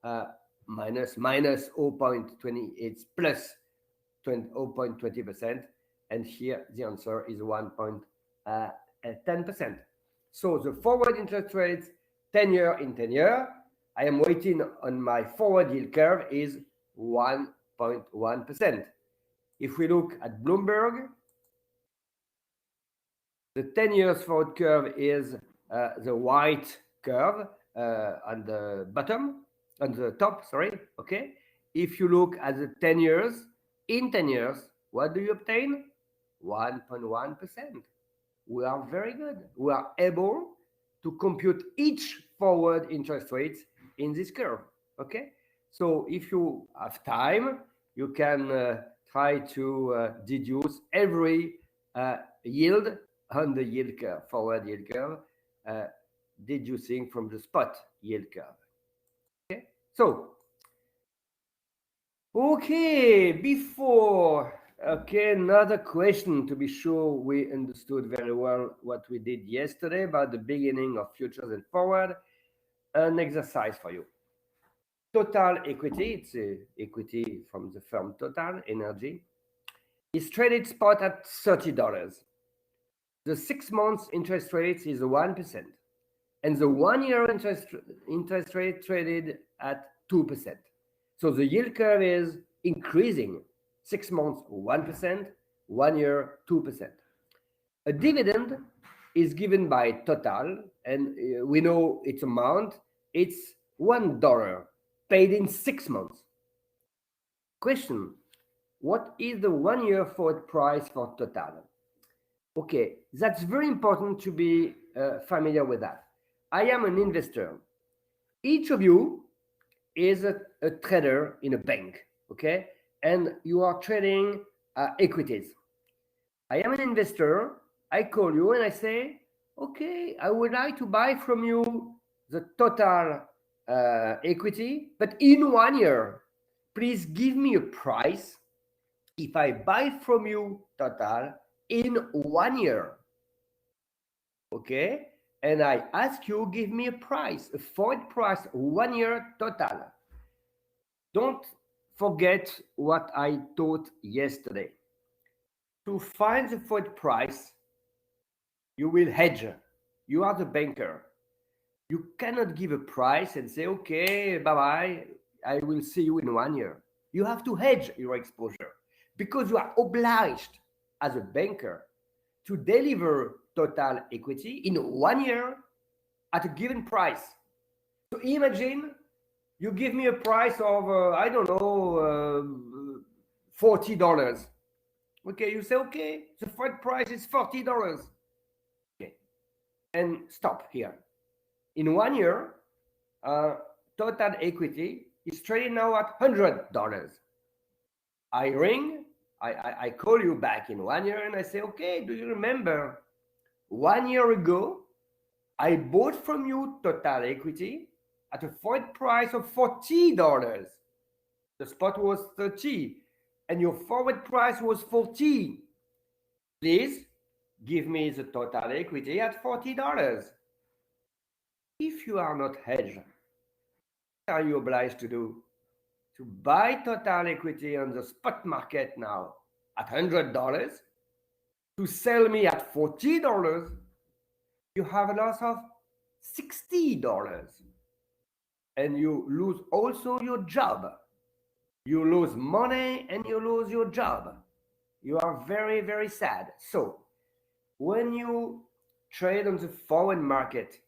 Speaker 1: 0.20, it's plus 0.20%, and here the answer is 1.10%. So the forward interest rates 10 year in 10 year, I am waiting on my forward yield curve is 1.1%. If we look at Bloomberg, the 10 years forward curve is the white curve on the bottom, on the top, sorry, okay? If you look at the 10 years, in 10 years, what do you obtain? 1.1%. We are very good. We are able to compute each forward interest rate in this curve, okay? So if you have time, you can try to deduce every yield on the yield curve, forward yield curve, deducing from the spot yield curve. Okay, so Okay, another question to be sure we understood very well what we did yesterday about the beginning of futures and forward. An exercise for you. Total equity, it's equity from the firm Total Energy, is traded spot at $30. The 6 months interest rate is 1%, and the 1 year interest rate traded at 2%. So the yield curve is increasing. 6 months 1%, 1 year 2%. A dividend is given by Total, and we know its amount. It's $1 paid in 6 months. Question: what is the 1 year forward price for Total? Okay, that's very important to be familiar with that. I am an investor. Each of you is a trader in a bank, okay? And you are trading equities. I am an investor. I call you and I say, okay, I would like to buy from you the Total equity, but in 1 year. Please give me a price if I buy from you Total in 1 year. Okay? And I ask you, give me a price, a forward price, 1 year Total. Don't forget what I taught yesterday. To find the forward price, you will hedge. You are the banker. You cannot give a price and say, okay, bye-bye, I will see you in 1 year. You have to hedge your exposure because you are obliged as a banker to deliver Total equity in 1 year at a given price. So imagine you give me a price of, I don't know, $40. Okay, you say, okay, the forward price is $40. Okay, and stop here. In 1 year, Total equity is trading now at $100. I ring, I call you back in 1 year and I say, okay, do you remember 1 year ago, I bought from you Total equity at a forward price of $40. The spot was 30 and your forward price was 40. Please give me the Total equity at $40. If you are not hedged, what are you obliged to do? To buy Total equity on the spot market now at $100, to sell me at $40, you have a loss of $60. And you lose also your job. You lose money and you lose your job. You are very, very sad. So when you trade on the forward market,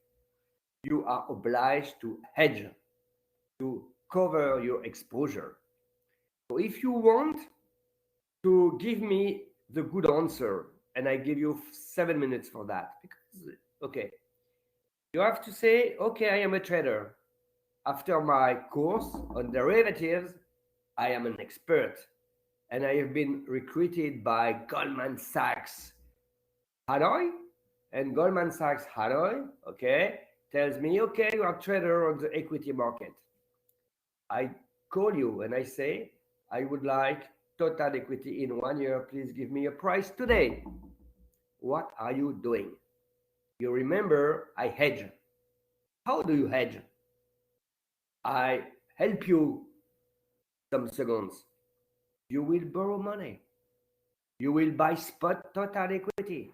Speaker 1: you are obliged to hedge, to cover your exposure. So if you want to give me the good answer, and I give you 7 minutes for that, because, okay, you have to say, okay, I am a trader. After my course on derivatives, I am an expert, and I have been recruited by Goldman Sachs Hanoi, and Goldman Sachs Hanoi, okay, tells me, okay, you are a trader on the equity market. I call you and I say, I would like Total equity in 1 year. Please give me a price today. What are you doing? You remember I hedge. How do you hedge? I help you some seconds. You will borrow money. You will buy spot Total equity.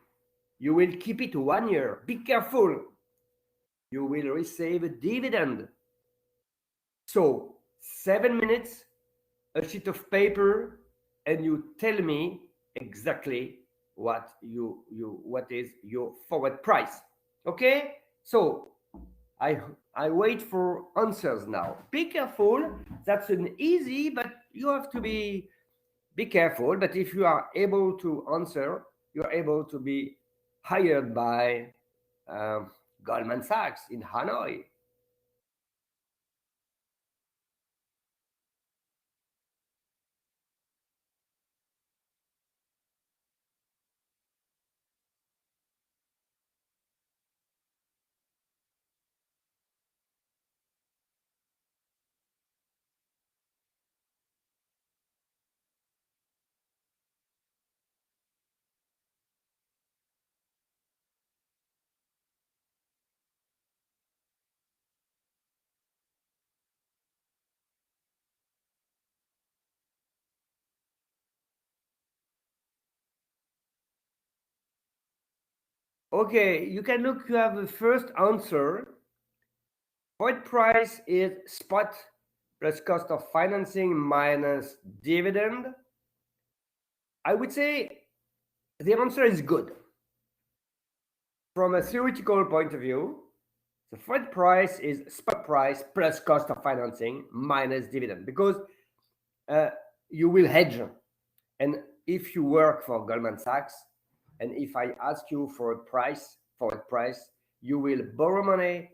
Speaker 1: You will keep it 1 year. Be careful. You will receive a dividend. So 7 minutes, a sheet of paper, and you tell me exactly what is your forward price. Okay? So I wait for answers now. Be careful. That's an easy, but you have to be careful. But if you are able to answer, you are able to be hired by Goldman Sachs in Hanoi. Okay, you can look, you have the first answer. Void price is spot plus cost of financing minus dividend. I would say the answer is good. From a theoretical point of view, the void price is spot price plus cost of financing minus dividend because you will hedge. And if you work for Goldman Sachs, and if I ask you for a price, you will borrow money,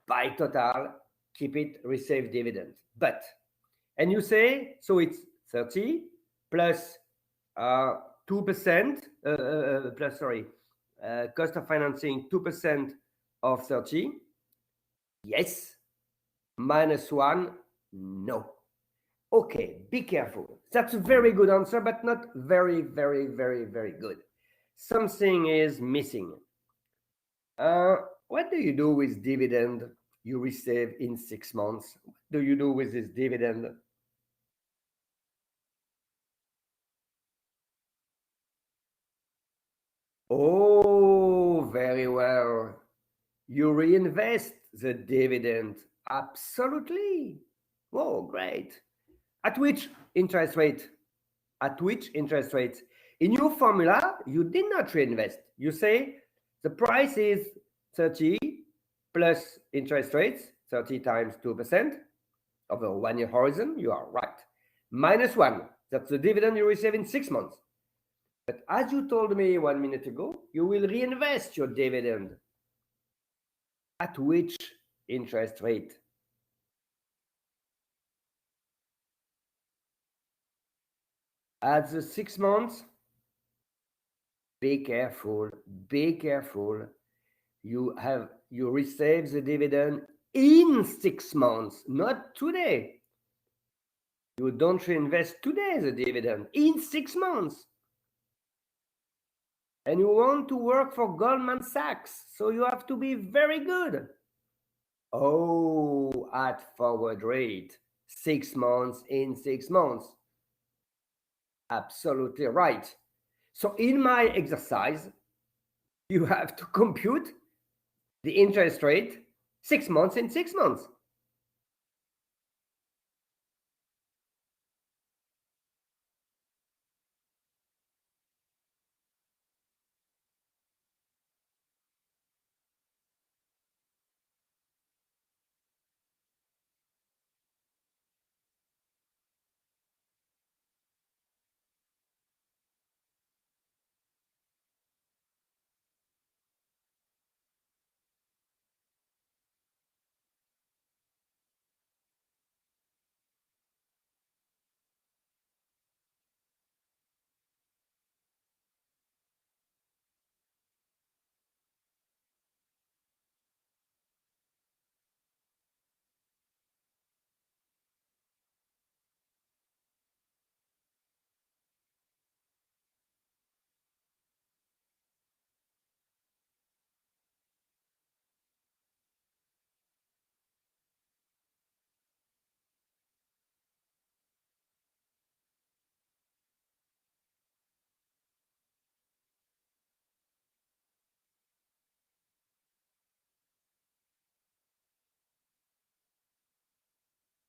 Speaker 1: buy Total, keep it, receive dividend. But, and you say, so it's 30 plus 2%, cost of financing 2% of 30. Yes. Minus 1, no. Okay, be careful. That's a very good answer, but not very, very, very, very good. Something is missing. What do you do with dividend you receive in 6 months? What do you do with this dividend? Oh, very well. You reinvest the dividend. Absolutely. Oh, great. At which interest rate? At which interest rates? In your formula, you did not reinvest. You say the price is 30 plus interest rates, 30 times 2% over a 1 year horizon. You are right. Minus 1. That's the dividend you receive in 6 months. But as you told me 1 minute ago, you will reinvest your dividend. At which interest rate? At the 6 months, be careful, be careful. You receive the dividend in 6 months, not today. You don't reinvest today the dividend in 6 months. And you want to work for Goldman Sachs, so you have to be very good. Oh, at forward rate, 6 months in 6 months. Absolutely right. So in my exercise, you have to compute the interest rate 6 months in 6 months.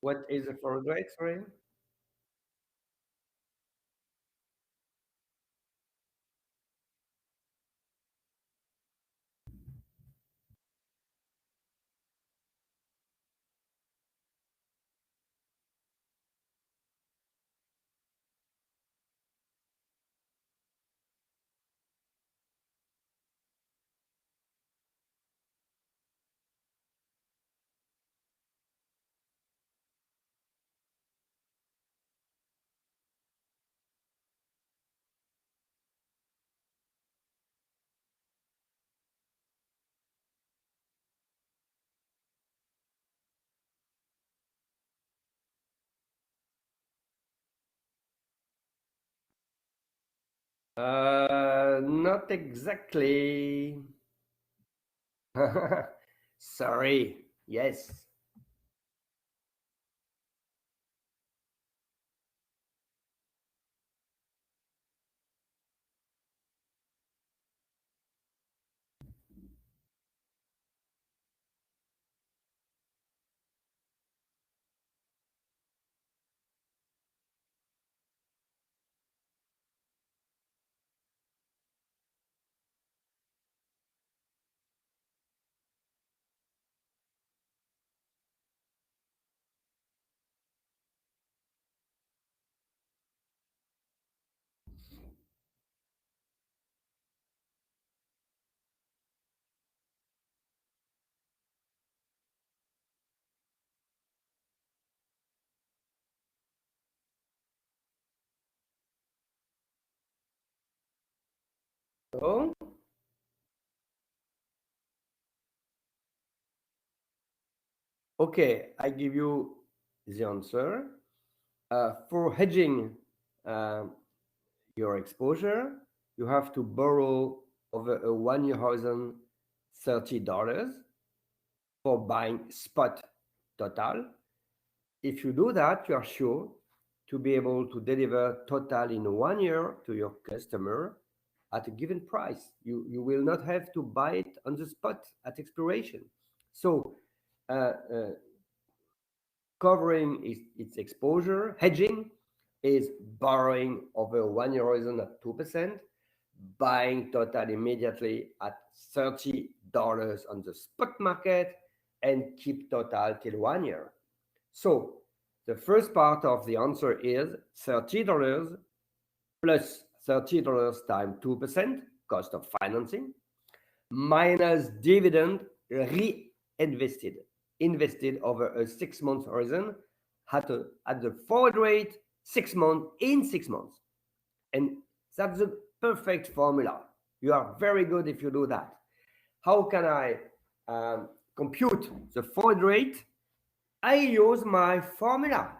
Speaker 1: What is the forward rate, sorry? Not exactly. Sorry. Yes. So, okay, I give you the answer. For hedging your exposure, you have to borrow over a 1 year horizon $30 for buying spot total. If you do that, you are sure to be able to deliver total in 1 year to your customer at a given price. You will not have to buy it on the spot at expiration. So, covering its exposure, hedging is borrowing over a 1 year horizon at 2%, buying total immediately at $30 on the spot market, and keep total till 1 year. So the first part of the answer is $30 plus $30 times 2% cost of financing minus dividend reinvested, invested over a 6 month horizon at the forward rate 6 months in 6 months. And that's the perfect formula. You are very good if you do that. How can I compute the forward rate? I use my formula.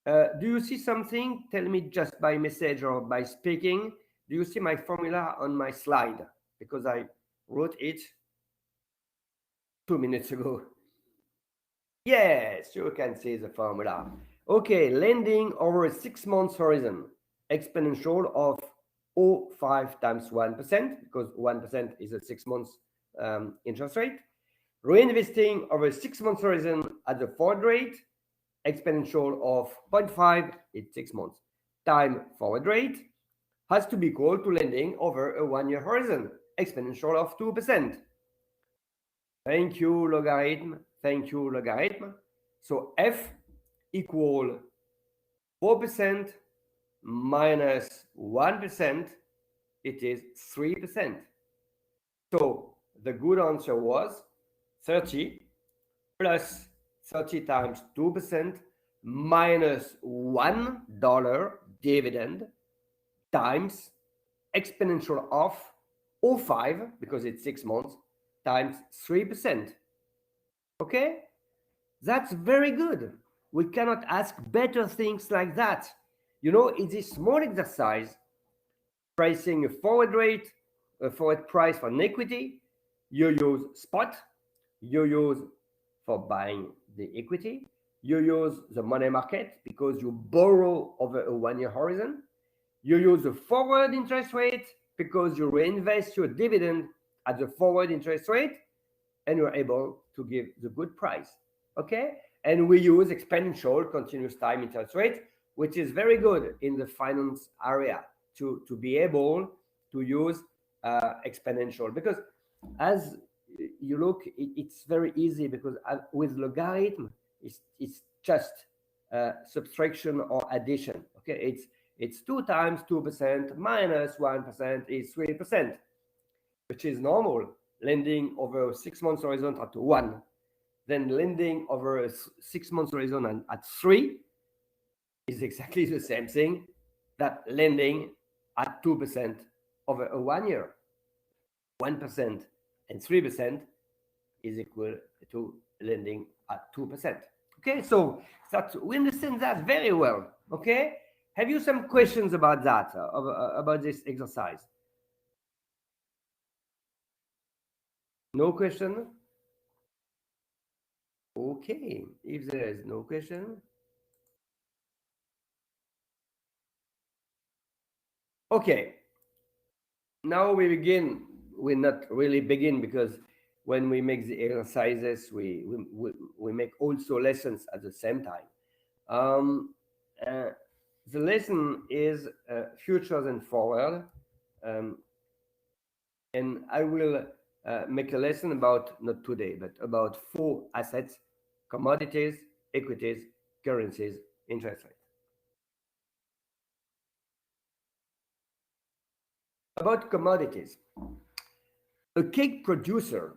Speaker 1: Do you see something? Tell me just by message or by speaking. Do you see my formula on my slide? Because I wrote it 2 minutes ago. Yes, you can see the formula. Okay, lending over a 6 months horizon, exponential of 0.5 times 1%, because 1% is a 6 months interest rate. Reinvesting over a 6 months horizon at the forward rate, exponential of 0.5, it's 6 months, time forward rate, has to be equal to lending over a 1 year horizon, exponential of 2%. Thank you, logarithm. Thank you, logarithm. So f equal 4% minus 1%, it is 3%. So the good answer was 30 plus 30 times 2% minus $1 dividend times exponential of 0.5, because it's 6 months, times 3%. Okay? That's very good. We cannot ask better things like that. You know, it's a small exercise, pricing a forward rate, a forward price for an equity. You use spot, you use for buying the equity, you use the money market because you borrow over a 1 year horizon, you use the forward interest rate because you reinvest your dividend at the forward interest rate, and you're able to give the good price. Okay? And we use exponential continuous time interest rate, which is very good in the finance area to be able to use exponential, because as you look, it's very easy, because with logarithm, it's just subtraction or addition. Okay, it's 2 times 2% minus 1% is 3%, which is normal. Lending over a 6 months horizon at 1, then lending over a 6 months horizon at 3 is exactly the same thing that lending at 2% over a 1 year. 1% and 3% is equal to lending at 2%. Okay, so we understand that very well. Okay, have you some questions about that, about this exercise? No question? Okay, if there is no question. Okay, now we begin. We not really begin, because when we make the exercises, we make also lessons at the same time. The lesson is futures and forward, and I will make a lesson about, not today, but about 4 assets: commodities, equities, currencies, interest rates. About commodities, a cake producer,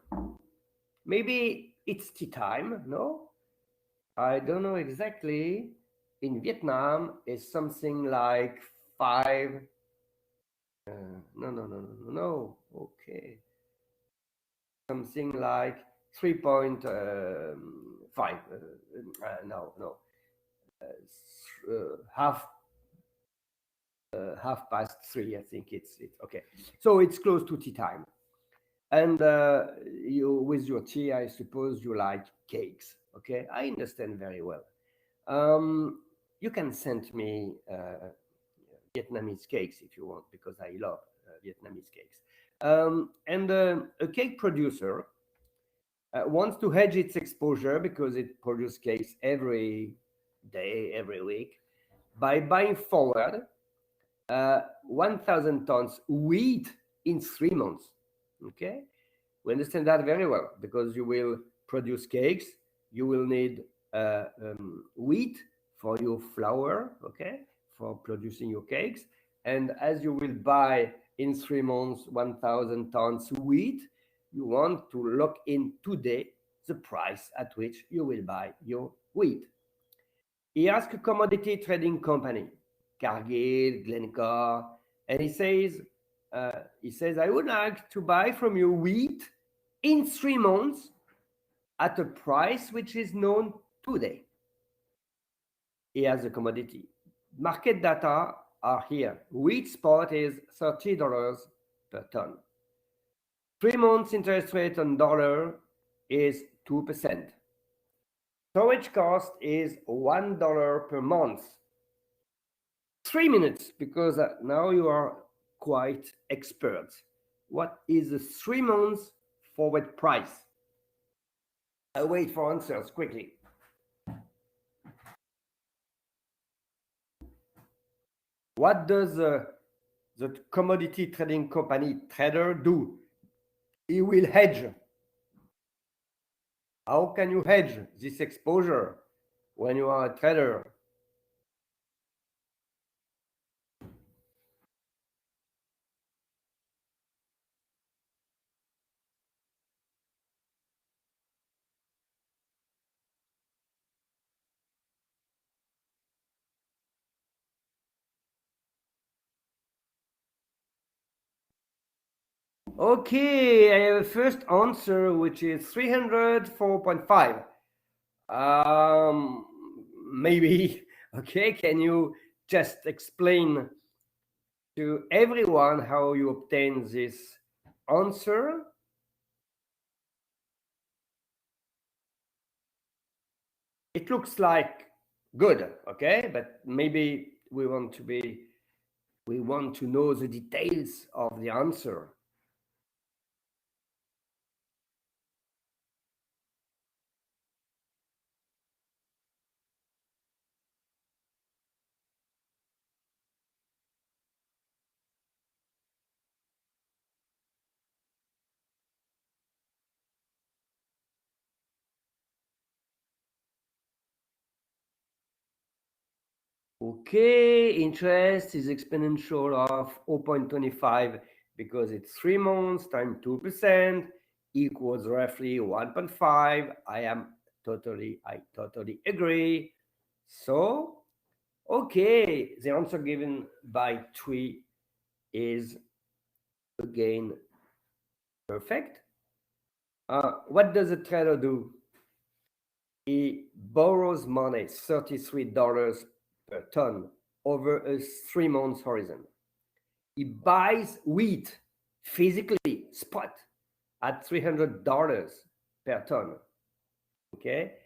Speaker 1: maybe it's tea time, no? I don't know exactly. In Vietnam, it's something like 5 No. Okay. Something like 3.5. No. Half half past 3, I think it's it. Okay. So it's close to tea time. And you, with your tea, I suppose you like cakes. Okay. I understand very well. You can send me Vietnamese cakes if you want, because I love Vietnamese cakes. And a cake producer wants to hedge its exposure because it produces cakes every day, every week, by buying forward 1,000 tons wheat in 3 months. Okay, we understand that very well because you will produce cakes. You will need wheat for your flour, okay, for producing your cakes. And as you will buy in 3 months 1,000 tons wheat, you want to lock in today the price at which you will buy your wheat. He asked a commodity trading company, Cargill, Glencore, and he says, I would like to buy from you wheat in 3 months at a price which is known today. He has a commodity. Market data are here. Wheat spot is $30 per ton. 3 months interest rate on dollar is 2%. Storage cost is $1 per month. 3 minutes, because now you are quite expert. What is the 3 months forward price? I wait for answers quickly. What does the commodity trading company trader do? He will hedge. How can you hedge this exposure when you are a trader? Okay, I have a first answer, which is 304.5. Maybe. Okay, can you just explain to everyone how you obtain this answer? It looks like good, okay, but maybe we want to know the details of the answer. Okay, interest is exponential of 0.25 because it's 3 months times 2% equals roughly 1.5. I totally agree. So, okay, the answer given by TWI is again perfect. What does a trader do? He borrows money, $33 per ton, over a 3 month horizon. He buys wheat physically, spot, at $300 per ton. Okay,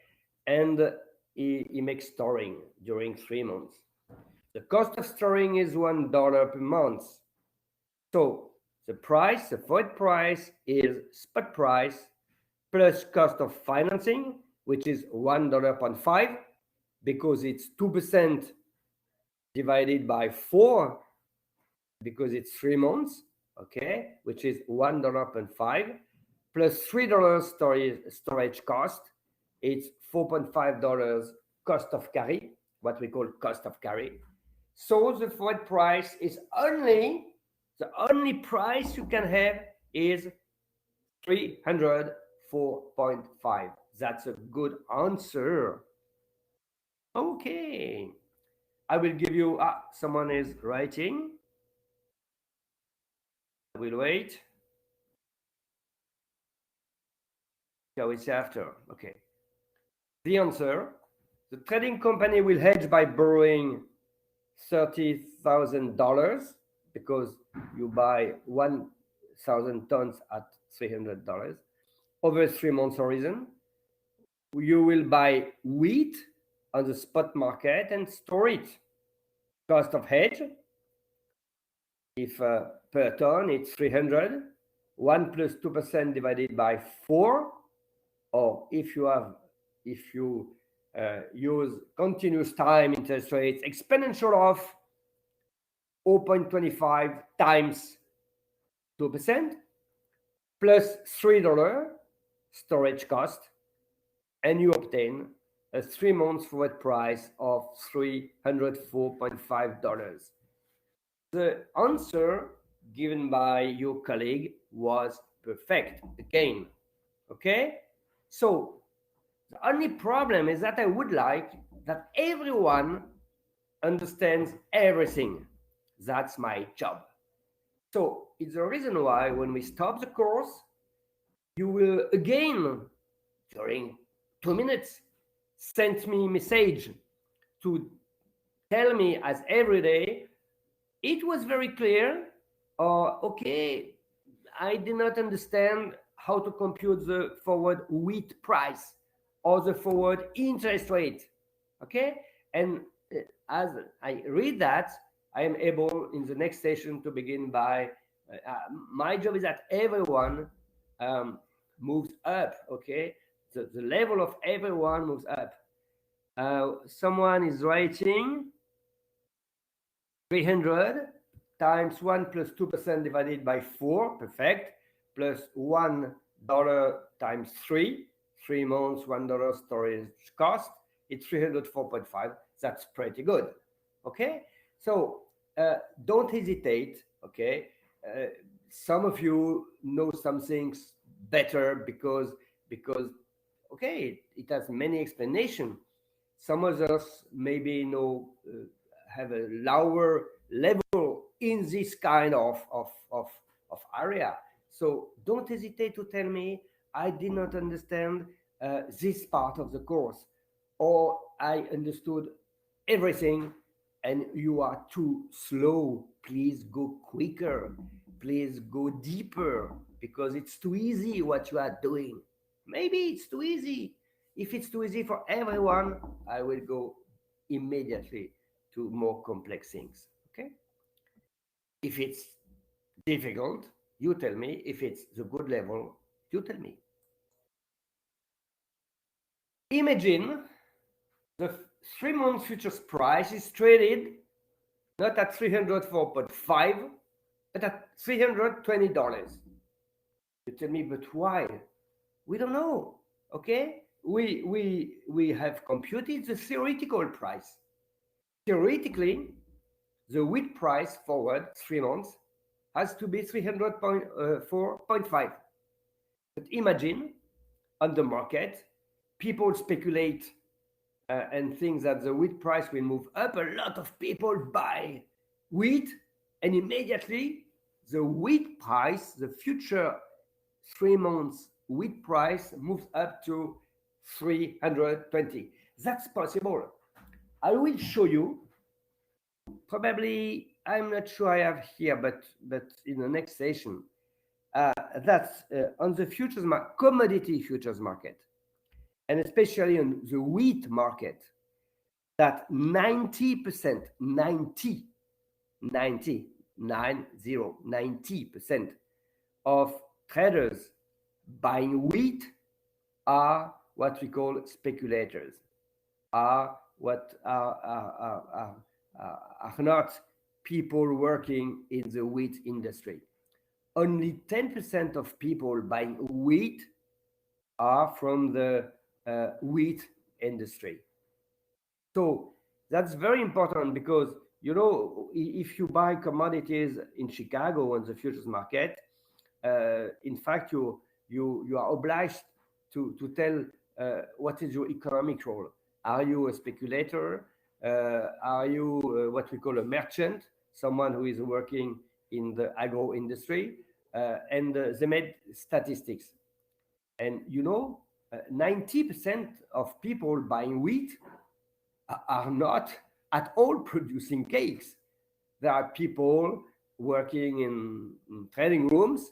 Speaker 1: and he makes storing during 3 months. The cost of storing is $1 per month. So the price, the forward price, is spot price plus cost of financing, which is $1.5, because it's 2% divided by 4, because it's 3 months, okay, which is $1.5, plus $3 storage cost. It's $4.5 cost of carry, what we call cost of carry. So the forward price is the only price you can have is 304.5. That's a good answer. Okay. I will give you, someone is writing. We'll wait. Shall we say after? Okay. The answer: the trading company will hedge by borrowing $30,000 because you buy 1,000 tons at $300 over 3 months horizon. You will buy wheat on the spot market and store it. Cost of hedge, if per ton it's 300, 1 plus 2% divided by 4, or if you use continuous time interest rates, exponential of 0.25 times 2% plus $3 storage cost, and you obtain a 3 months forward price of $304.5. The answer given by your colleague was perfect again. Okay? So the only problem is that I would like that everyone understands everything. That's my job. So it's the reason why when we stop the course, you will again, during 2 minutes, send me a message to tell me as every day, it was very clear, or okay, I did not understand how to compute the forward wheat price or the forward interest rate. Okay? And as I read that, I am able in the next session to begin by, my job is that everyone moves up, okay? The level of everyone moves up. Someone is writing 300 times 1 plus 2% divided by 4, perfect, plus $1 times 3 months, $1 storage cost, it's 304.5. That's pretty good. Okay, so don't hesitate. Okay, some of you know some things better because okay, it has many explanations. Some others maybe have a lower level in this kind of area. So don't hesitate to tell me, I did not understand this part of the course, or I understood everything and you are too slow. Please go quicker. Please go deeper, because it's too easy what you are doing. Maybe it's too easy. If it's too easy for everyone, I will go immediately to more complex things. Okay? If it's difficult, you tell me. If it's the good level, you tell me. Imagine the 3 month futures price is traded not at 304.5, but at $320. You tell me, but why? We don't know. Okay? We have computed the theoretical price. Theoretically, the wheat price forward 3 months has to be 304.5. But imagine on the market, people speculate and think that the wheat price will move up. A lot of people buy wheat, and immediately the wheat price, the future 3 months wheat price, moves up to 320. That's possible. I will show you. Probably, I'm not sure I have here, but in the next session, that's on the futures commodity futures market, and especially on the wheat market, that 90% of traders buying wheat are what we call speculators, are not people working in the wheat industry. Only 10% of people buying wheat are from the wheat industry. So that's very important, because if you buy commodities in Chicago on the futures market, in fact you are obliged to tell what is your economic role. Are you a speculator? Are you what we call a merchant, someone who is working in the agro industry? and they made statistics. And 90% of people buying wheat are not at all producing cakes. There are people working in trading rooms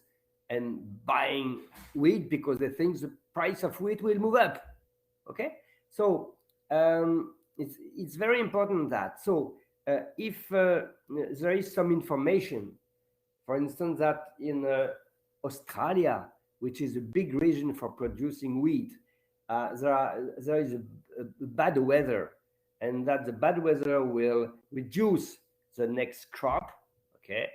Speaker 1: and buying wheat because they think the price of wheat will move up. Okay, so it's very important that. So if there is some information, for instance, that in Australia, which is a big region for producing wheat, there is a bad weather, and that the bad weather will reduce the next crop. Okay,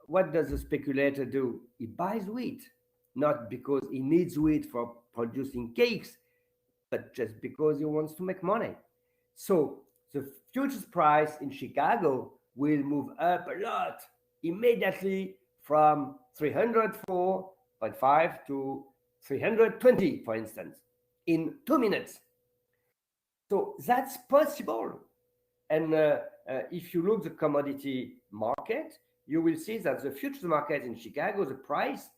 Speaker 1: what does the speculator do? He buys wheat, not because he needs wheat for producing cakes, but just because he wants to make money. So the futures price in Chicago will move up a lot immediately from 304.5 to 320, for instance, in 2 minutes. So that's possible. And if you look at the commodity market, you will see that the futures market in Chicago, the price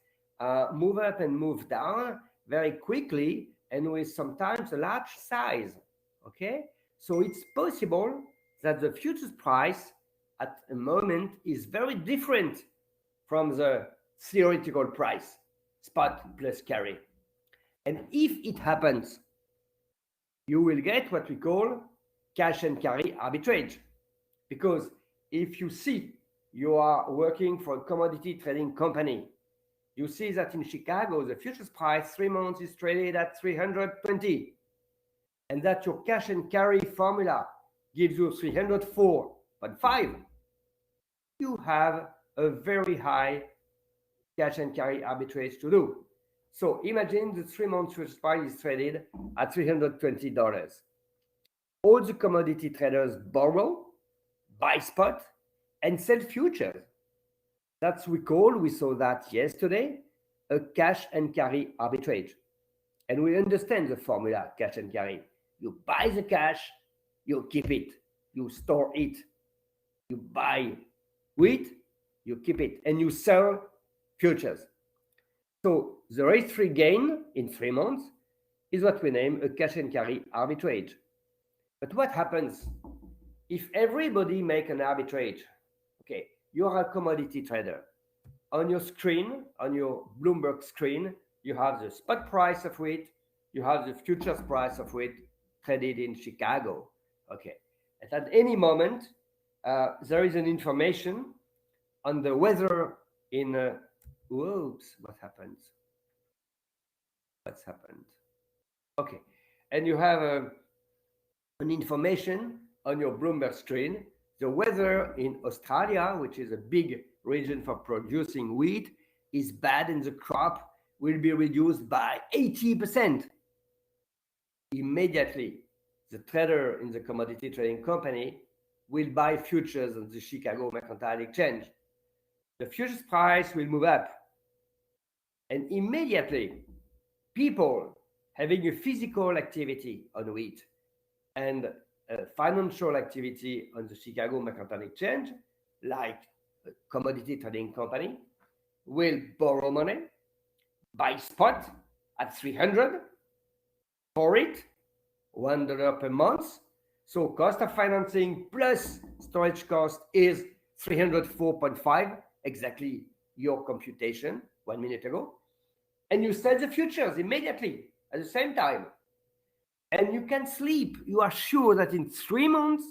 Speaker 1: move up and move down very quickly and with sometimes a large size. Okay, so it's possible that the futures price at a moment is very different from the theoretical price, spot plus carry. And if it happens, you will get what we call cash and carry arbitrage. Because if you see you are working for a commodity trading company, you see that in Chicago, the futures price 3 months is traded at 320, and that your cash and carry formula gives you 304.5. You have a very high cash and carry arbitrage to do. So imagine the 3 months futures price is traded at $320. All the commodity traders borrow, buy spot, and sell futures. We saw that yesterday, a cash and carry arbitrage. And we understand the formula, cash and carry. You buy the cash, you keep it, you store it. You buy wheat, you keep it, and you sell futures. So the risk-free gain in 3 months is what we name a cash and carry arbitrage. But what happens if everybody make an arbitrage? Okay, you are a commodity trader. On your screen, on your Bloomberg screen, you have the spot price of wheat, you have the futures price of wheat traded in Chicago. Okay, and at any moment, there is an information on the weather in, whoops, what happens? What's happened? Okay, and you have an information on your Bloomberg screen, the weather in Australia, which is a big region for producing wheat, is bad and the crop will be reduced by 80%. Immediately, the trader in the commodity trading company will buy futures on the Chicago Mercantile Exchange. The futures price will move up. And immediately, people having a physical activity on wheat and financial activity on the Chicago Mercantile Exchange, like a commodity trading company, will borrow money, buy spot at 300 for it, $1 per month. So cost of financing plus storage cost is 304.5, exactly your computation 1 minute ago. And you sell the futures immediately at the same time. And you can sleep. You are sure that in 3 months,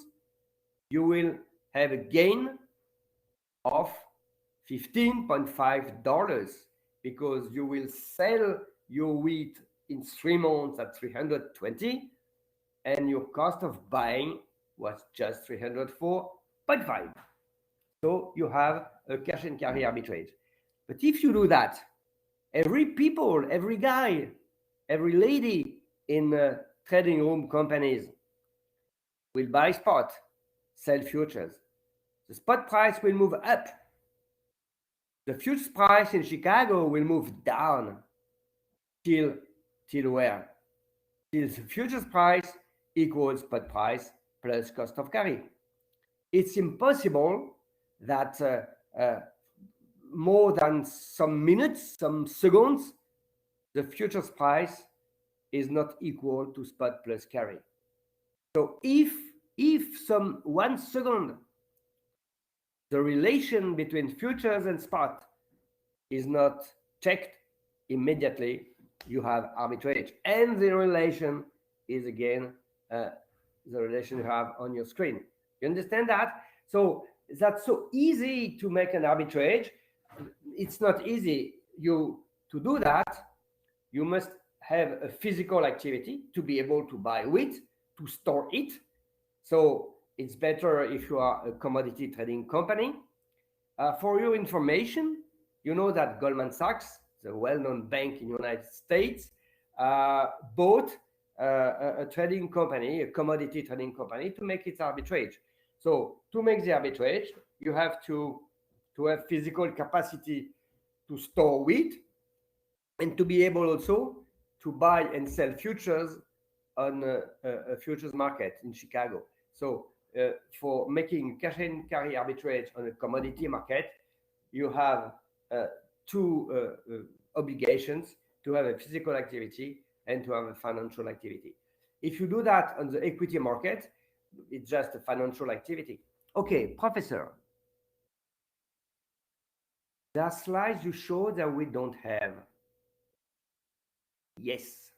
Speaker 1: you will have a gain of $15.5 because you will sell your wheat in 3 months at 320 and your cost of buying was just 304.5. So you have a cash and carry arbitrage. But if you do that, every guy, every lady in trading room companies will buy spot, sell futures. The spot price will move up. The futures price in Chicago will move down till where? Till the futures price equals spot price plus cost of carry. It's impossible that more than some minutes, some seconds, the futures price is not equal to spot plus carry. So if some 1 second the relation between futures and spot is not checked immediately, you have arbitrage. And the relation is again the relation you have on your screen. You understand that? So that's so easy to make an arbitrage. It's not easy to do that. You must have a physical activity to be able to buy wheat, to store it. So it's better if you are a commodity trading company. For your information, you know that Goldman Sachs, the well-known bank in the United States, bought a trading company, a commodity trading company, to make its arbitrage. So to make the arbitrage, you have to have physical capacity to store wheat and to be able also to buy and sell futures on a futures market in Chicago. So for making cash and carry arbitrage on a commodity market, you have two obligations: to have a physical activity and to have a financial activity. If you do that on the equity market, it's just a financial activity. Okay, Professor, there are slides you show that we don't have. Yes,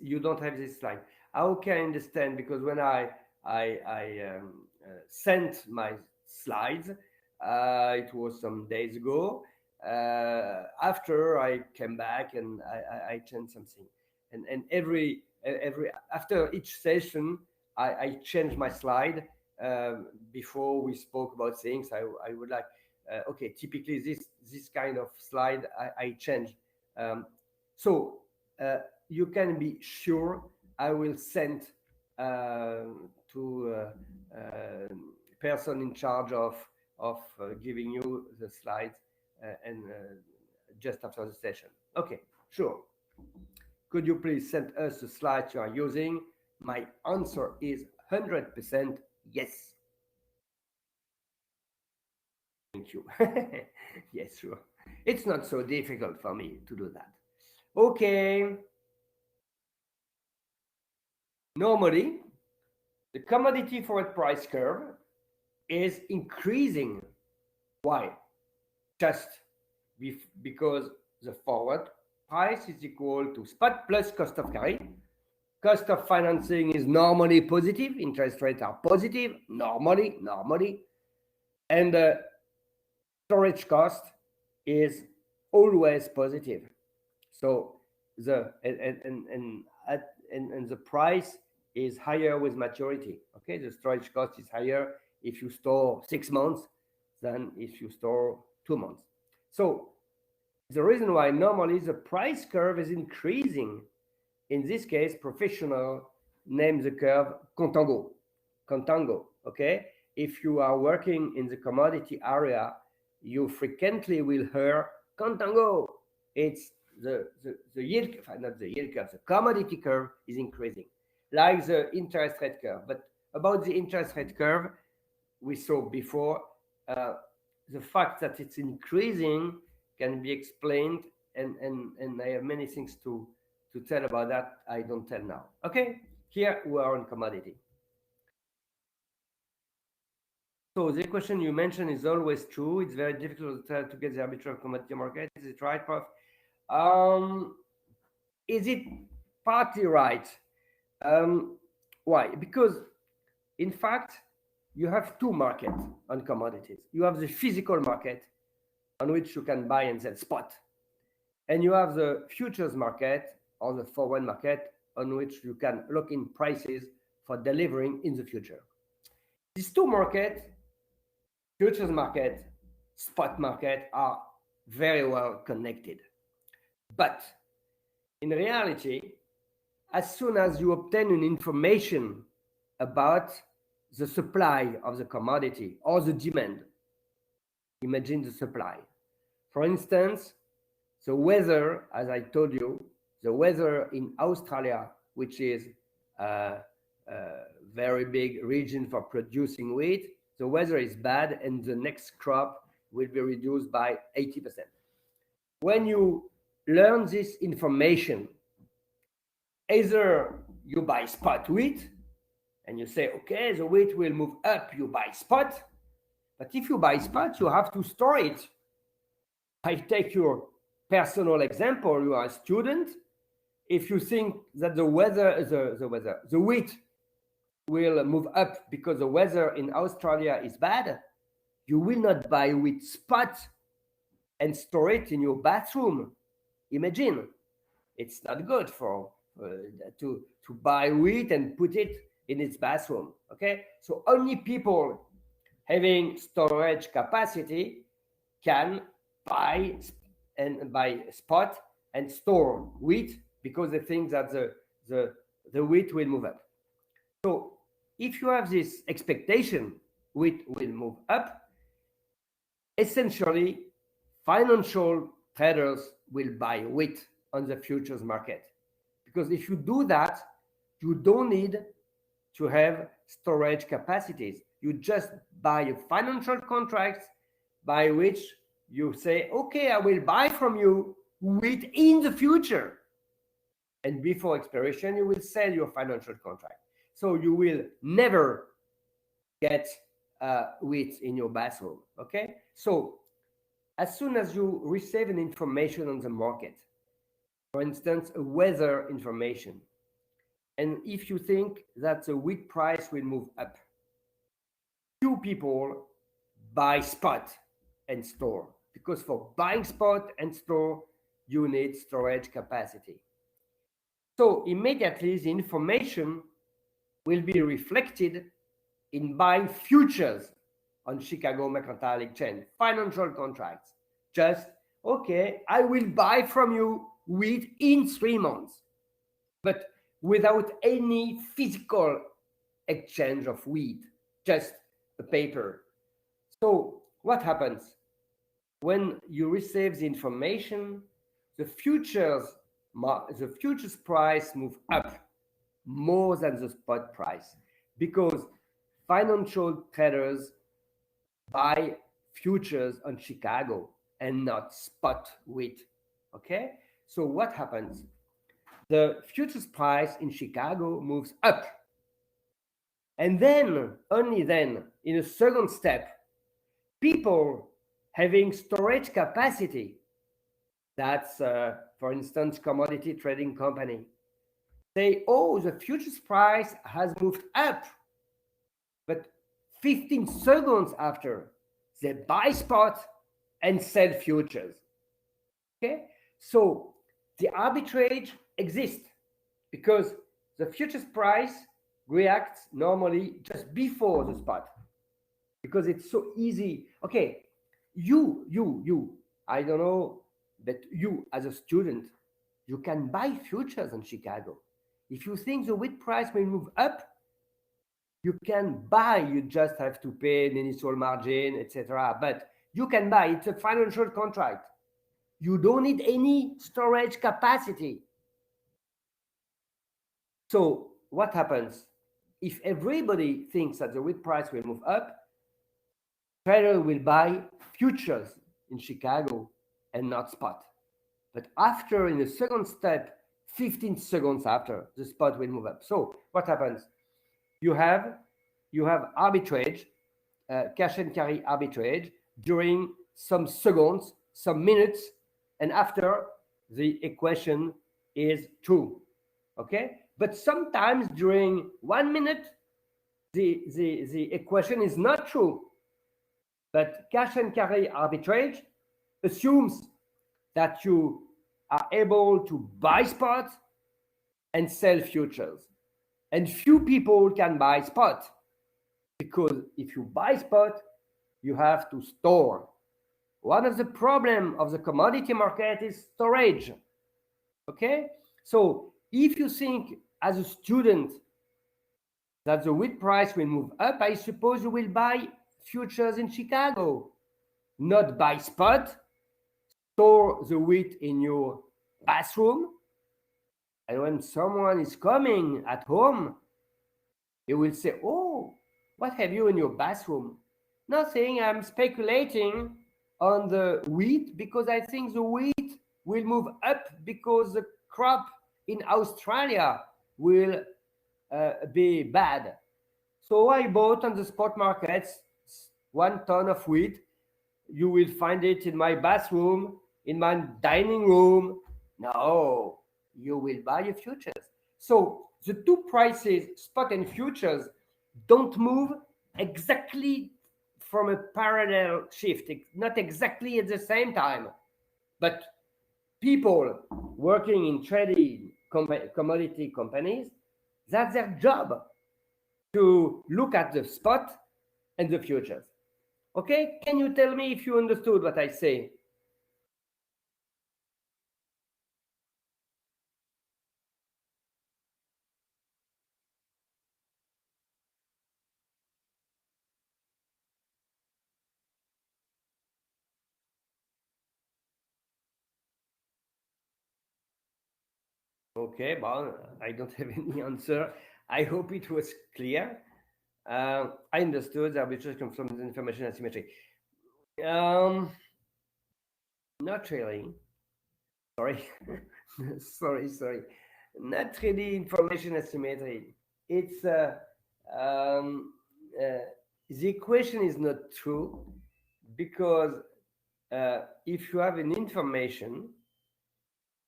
Speaker 1: you don't have this slide. How can I understand? Because when I sent my slides, it was some days ago. After I came back and I changed something, and every after each session I changed my slide. Before we spoke about things, I would like okay, typically this kind of slide I change. So you can be sure I will send to person in charge of giving you the slides and just after the session. Okay, sure. Could you please send us the slides you are using? My answer is 100% yes. Thank you. Yes, sure. It's not so difficult for me to do that. Okay. Normally, the commodity forward price curve is increasing. Why? Just because the forward price is equal to spot plus cost of carry. Cost of financing is normally positive. Interest rates are positive, normally. And the storage cost is always positive. So the price is higher with maturity. Okay, the storage cost is higher if you store 6 months than if you store 2 months. So the reason why normally the price curve is increasing, in this case, professional name the curve contango. Okay, if you are working in the commodity area, you frequently will hear contango. It's the yield, not the yield curve, the commodity curve is increasing, like the interest rate curve. But about the interest rate curve, we saw before, the fact that it's increasing can be explained, and I have many things to tell about that. I don't tell now. Okay, here we are on commodity. So the question you mentioned is always true. It's very difficult to get the arbitrage commodity market. Is it right, Prof? Is it partly right? Why? Because in fact, you have two markets on commodities. You have the physical market on which you can buy and sell spot. And you have the futures market or the forward market on which you can lock in prices for delivering in the future. These two markets, futures market, spot market, are very well connected. But in reality, as soon as you obtain an information about the supply of the commodity or the demand, imagine the supply. For instance, the weather, as I told you, the weather in Australia, which is a very big region for producing wheat, the weather is bad and the next crop will be reduced by 80%. When you learn this information, either you buy spot wheat and you say, okay, the wheat will move up, you buy spot. But if you buy spot, you have to store it. I take your personal example. You are a student. If you think that the wheat will move up because the weather in Australia is bad, you will not buy wheat spot and store it in your bathroom. Imagine, it's not good for to buy wheat and put it in its bathroom. Okay, so only people having storage capacity can buy spot and store wheat because they think that the wheat will move up. So if you have this expectation, wheat will move up, essentially financial traders will buy wheat on the futures market. Because if you do that, you don't need to have storage capacities. You just buy financial contracts by which you say, okay, I will buy from you wheat in the future. And before expiration, you will sell your financial contract. So you will never get wheat in your bathroom. Okay? So as soon as you receive an information on the market, for instance, a weather information, and if you think that the wheat price will move up, few people buy spot and store, because for buying spot and store, you need storage capacity. So immediately the information will be reflected in buying futures on Chicago Mercantile Exchange, financial contracts. Just, okay, I will buy from you wheat in 3 months, but without any physical exchange of wheat, just a paper. So what happens? When you receive the information, the futures price move up more than the spot price, because financial traders buy futures on Chicago and not spot wheat. Okay, so what happens? The futures price in Chicago moves up, and then, only then, in a second step, people having storage capacity, that's for instance commodity trading company, say, oh, the futures price has moved up, but 15 seconds after, they buy spot and sell futures. Okay, so the arbitrage exists because the futures price reacts normally just before the spot, because it's so easy. Okay, you, I don't know, but you as a student, you can buy futures in Chicago. If you think the wheat price will move up, you can buy. You just have to pay an initial margin, etc. But you can buy. It's a financial contract. You don't need any storage capacity. So what happens? If everybody thinks that the wheat price will move up, trader will buy futures in Chicago and not spot. But after, in the second step, 15 seconds after, the spot will move up. So what happens? You have arbitrage, cash and carry arbitrage during some seconds, some minutes, and after the equation is true. Okay? But sometimes during 1 minute, the equation is not true. But cash and carry arbitrage assumes that you are able to buy spot and sell futures. And few people can buy spot, because if you buy spot, you have to store. One of the problems of the commodity market is storage. Okay? So if you think as a student that the wheat price will move up, I suppose you will buy futures in Chicago, not buy spot, store the wheat in your bathroom, and when someone is coming at home, you will say, oh, what have you in your bathroom? Nothing, I'm speculating. on the wheat because I think the wheat will move up because the crop in Australia will be bad. So I bought on the spot markets 1 ton of wheat. You will find it in my bathroom, in my dining room. No, you will buy a futures. So the two prices, spot and futures, don't move exactly from a parallel shift, not exactly at the same time. But people working in trading commodity companies, that's their job to look at the spot and the futures. Okay, can you tell me if you understood what I say? Okay, well, I don't have any answer. I hope it was clear. I understood that arbitrage comes from the information asymmetry. Um, Not really. Sorry, sorry. Not really information asymmetry. It's um, uh, the equation is not true because if you have an information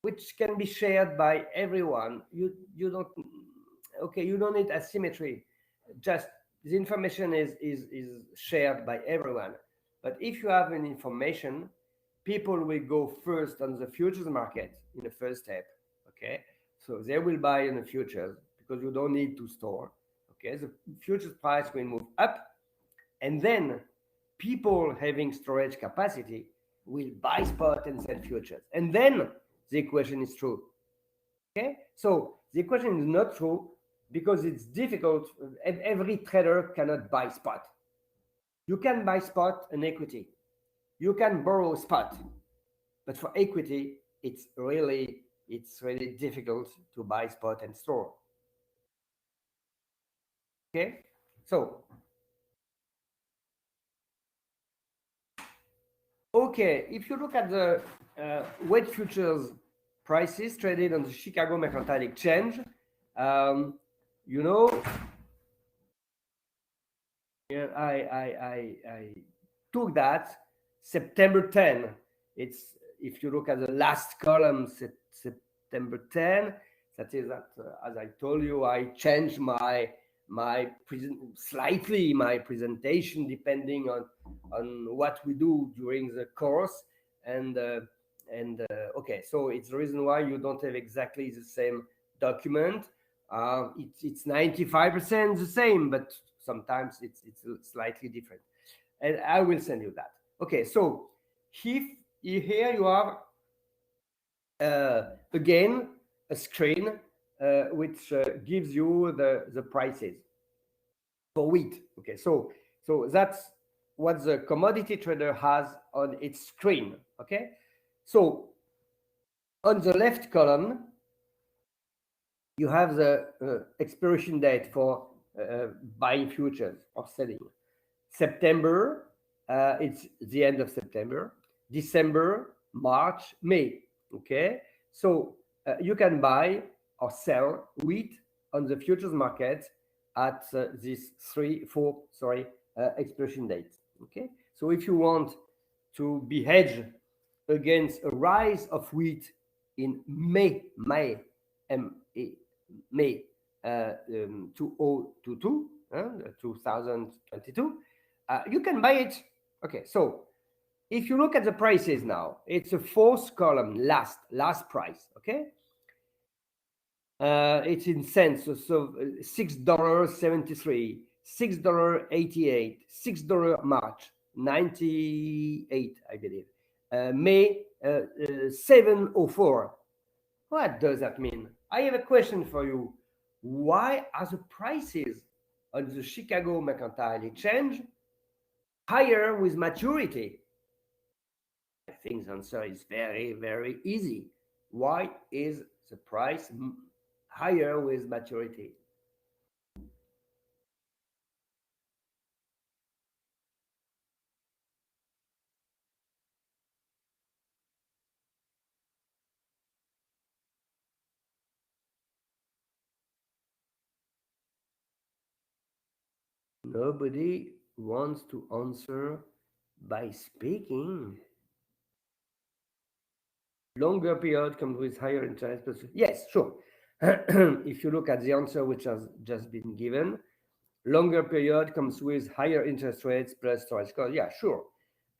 Speaker 1: which can be shared by everyone, you don't okay, you don't need asymmetry. Just the information is shared by everyone. But if you have an information, people will go first on the futures market in the first step. Okay, so they will buy in the futures because you don't need to store. Okay, the futures price will move up, and then people having storage capacity will buy spot and sell futures, and then the equation is true. Okay, so the equation is not true because it's difficult. Every trader cannot buy spot. You can buy spot and equity. You can borrow spot, but for equity, it's really difficult to buy spot and store. Okay, so okay, if you look at the wheat futures prices traded on the Chicago Mercantile Exchange, um, you know, yeah, I took that September 10. It's if you look at the last column, September 10. That is that, as I told you, I changed slightly my presentation depending on what we do during the course and okay, so it's the reason why you don't have exactly the same document. It's 95% the same, but sometimes it's slightly different, and I will send you that. Okay, so if here you have again a screen which gives you the prices for wheat. Okay, so that's what the commodity trader has on its screen. Okay, so on the left column you have the expiration date for buying futures or selling. September, it's the end of September. December, March, May. Okay, so you can buy or sell wheat on the futures market at this expiration date. Okay, so if you want to be hedged against a rise of wheat in May 2022, 2022, you can buy it. Okay, so if you look at the prices now, it's a fourth column, last price. Okay, it's in cents, so $6.73, $6.88, $6 March 98, I believe. May 704. What does that mean? I have a question for you. Why are the prices on the Chicago Mercantile Exchange higher with maturity? I think the answer is very, very easy. Why is the price higher with maturity? Nobody wants to answer by speaking. Longer period comes with higher interest. Yes, sure. If you look at the answer which has just been given, longer period comes with higher interest rates plus storage cost. Yeah, sure.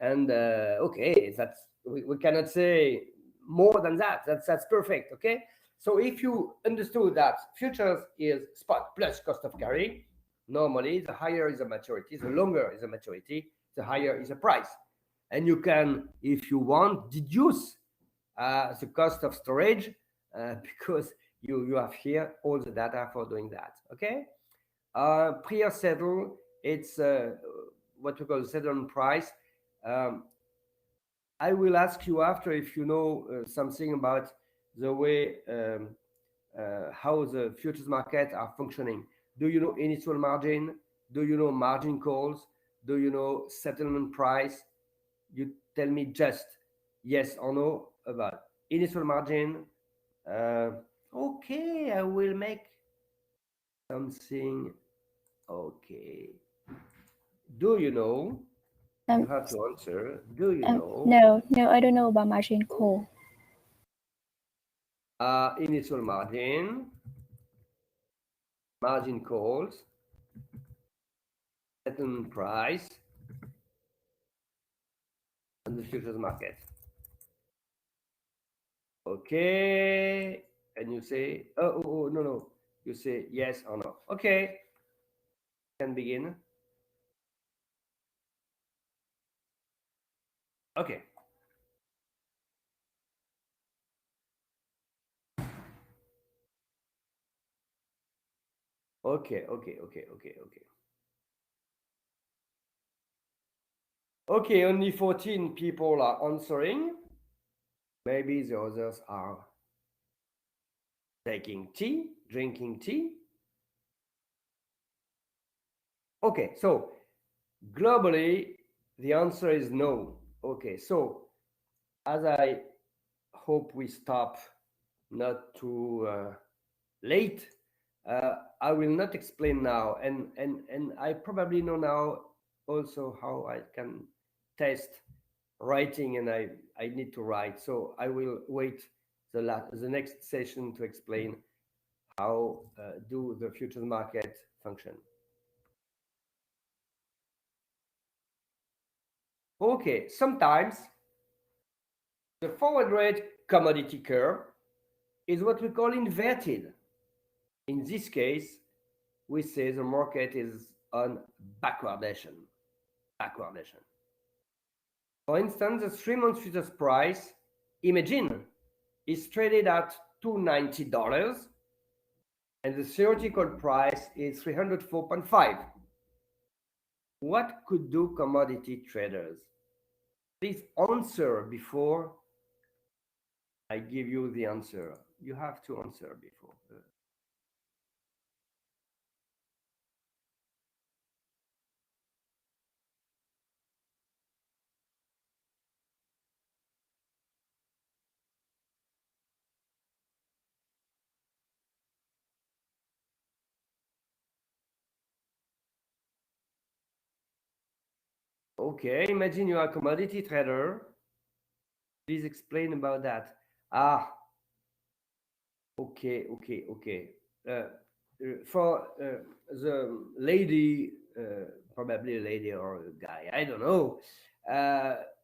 Speaker 1: And okay, that's we cannot say more than that. That's perfect. Okay. So if you understood that futures is spot plus cost of carry, normally the higher is the maturity, the longer is the maturity, the higher is the price. And you can, if you want, deduce the cost of storage because you have here all the data for doing that. Okay. Prior settle, it's what we call settlement price. I will ask you after if you know something about the way how the futures market are functioning. Do you know initial margin? Do you know margin calls? Do you know settlement price? You tell me just yes or no about initial margin. Okay, I will make something. Okay. Do you know? You have to answer. Do you know?
Speaker 3: No, I don't know about margin call.
Speaker 1: Initial margin, margin calls, settlement price, and the futures market. Okay. And you say, no. You say yes or no. Okay. Can begin. Okay. Okay. Okay, only 14 people are answering. Maybe the others are taking tea, drinking tea. Okay, so globally, the answer is no. Okay, so as I hope we stop not too late, I will not explain now, and I probably know now also how I can test writing, and I need to write, so I will wait the next session to explain how do the futures market function. Okay, sometimes the forward rate commodity curve is what we call inverted. In this case, we say the market is on backwardation. For instance, the 3-month futures price, imagine, is traded at $290 and the theoretical price is 304.5. What could do commodity traders? Please answer before I give you the answer. You have to answer before. Okay, imagine you are a commodity trader. Please explain about that. Okay. For the lady, probably a lady or a guy, I don't know,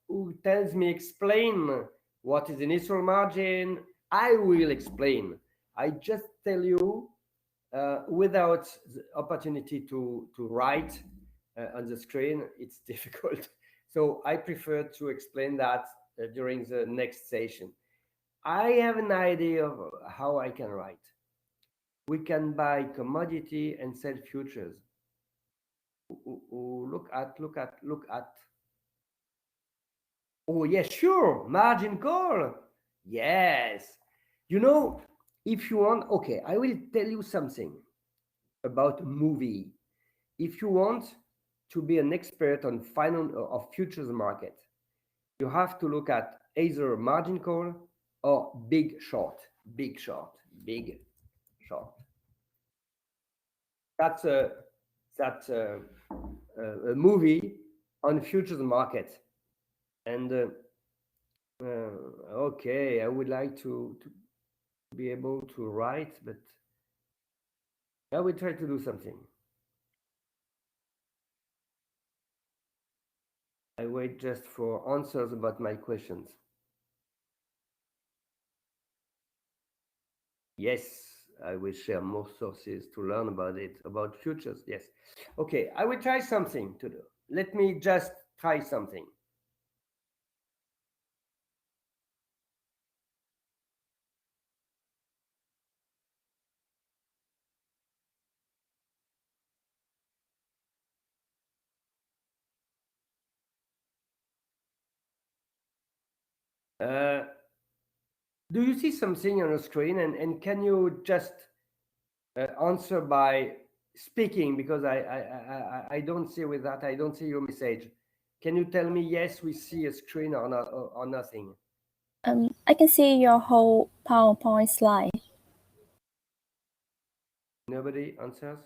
Speaker 1: who tells me explain what is initial margin, I will explain. I just tell you without the opportunity to write on the screen, it's difficult. So I prefer to explain that during the next session. I have an idea of how I can write. We can buy commodity and sell futures. Look at. Oh, yes, sure. Margin call. Yes. You know, if you want, okay, I will tell you something about movie. If you want to be an expert on of futures market, you have to look at either margin call or big short. That's that a movie on futures market. And okay, I would like to be able to write, but I will try to do something. I wait just for answers about my questions. Yes, I will share more sources to learn about it, about futures. Yes. Okay, I will try something to do. Let me just try something. Do you see something on the screen, and can you just answer by speaking, because I don't see with that, I don't see your message. Can you tell me yes, we see a screen or not, or nothing?
Speaker 3: I can see your whole PowerPoint slide.
Speaker 1: Nobody answers?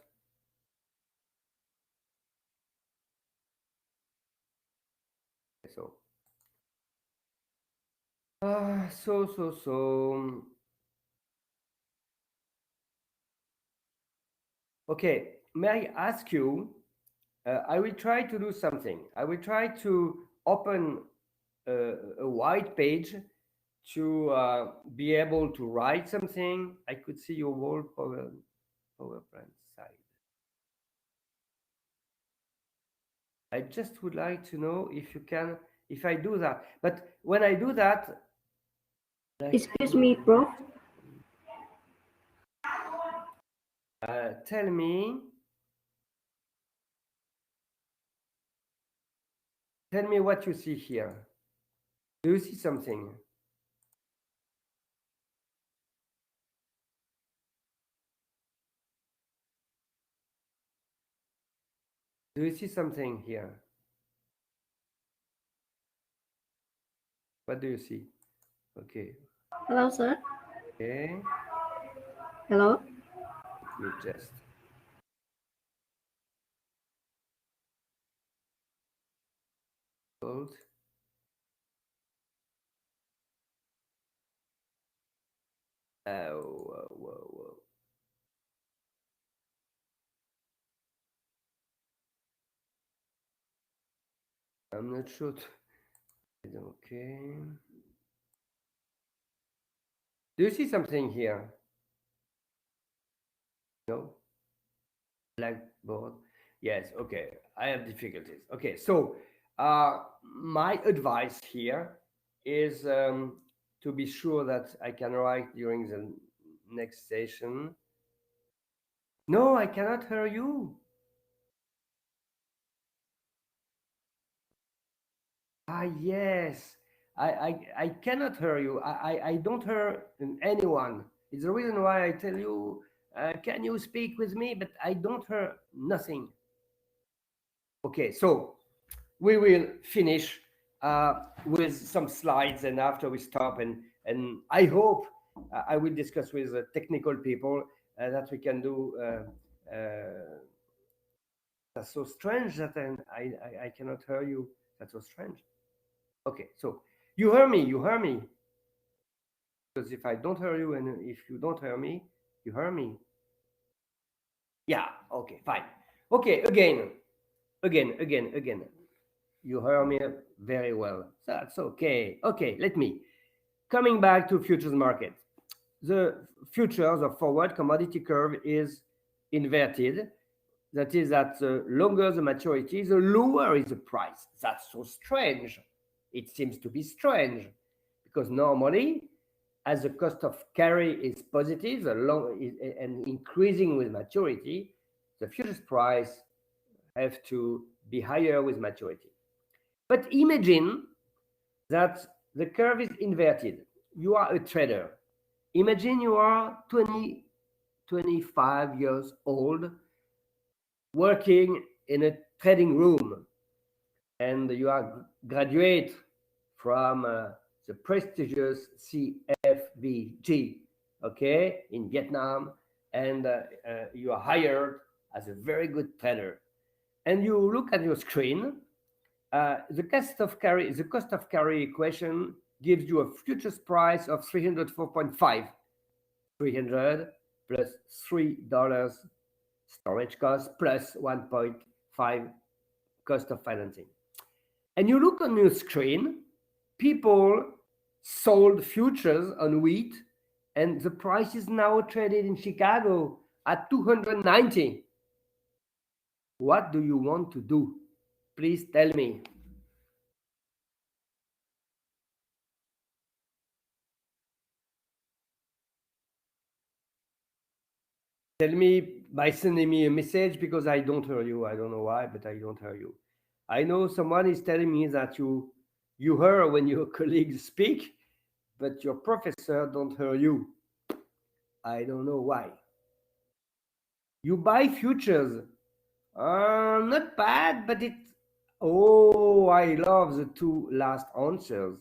Speaker 1: So okay, may I ask you, I will try to do something. I will try to open a white page to be able to write something. I could see your whole PowerPoint side. I just would like to know if you can, if I do that. But when I do that,
Speaker 4: excuse me, Prof.
Speaker 1: Tell me what you see here. Do you see something? Do you see something here? What do you see? Okay.
Speaker 4: Hello, sir.
Speaker 1: Okay.
Speaker 4: Hello.
Speaker 1: Let me just. Hold. Whoa. I'm not sure. Okay. Do you see something here? No? Blackboard? Yes, okay. I have difficulties. Okay, so my advice here is to be sure that I can write during the next session. No, I cannot hear you. Yes. I cannot hear you. I don't hear anyone. It's the reason why I tell you, can you speak with me? But I don't hear nothing. Okay, so we will finish with some slides, and after we stop, and I hope I will discuss with technical people that we can do. That's so strange that I cannot hear you. That's so strange. Okay, so you hear me, because if I don't hear you, and if you don't hear me, you hear me. Yeah, okay, fine. Okay, again. You hear me very well. That's okay. Okay, let me. Coming back to futures market. The futures or forward commodity curve is inverted. That is that the longer the maturity, the lower is the price. That's so strange. It seems to be strange because normally, as the cost of carry is positive and increasing with maturity, the futures price have to be higher with maturity. But imagine that the curve is inverted. You are a trader. Imagine you are 20, 25 years old, working in a trading room, and you are graduate from the prestigious CFVG, okay, in Vietnam, and you are hired as a very good trader, and you look at your screen, the cost of carry equation gives you a futures price of 304.5. 300 plus $3 storage cost plus 1.5 cost of financing. And you look on your screen, people sold futures on wheat, and the price is now traded in Chicago at 290. What do you want to do? Please tell me. Tell me by sending me a message, because I don't hear you. I don't know why, but I don't hear you. I know someone is telling me that you hear when your colleagues speak, but your professor don't hear you. I don't know why. You buy futures. Not bad, but it... Oh, I love the two last answers.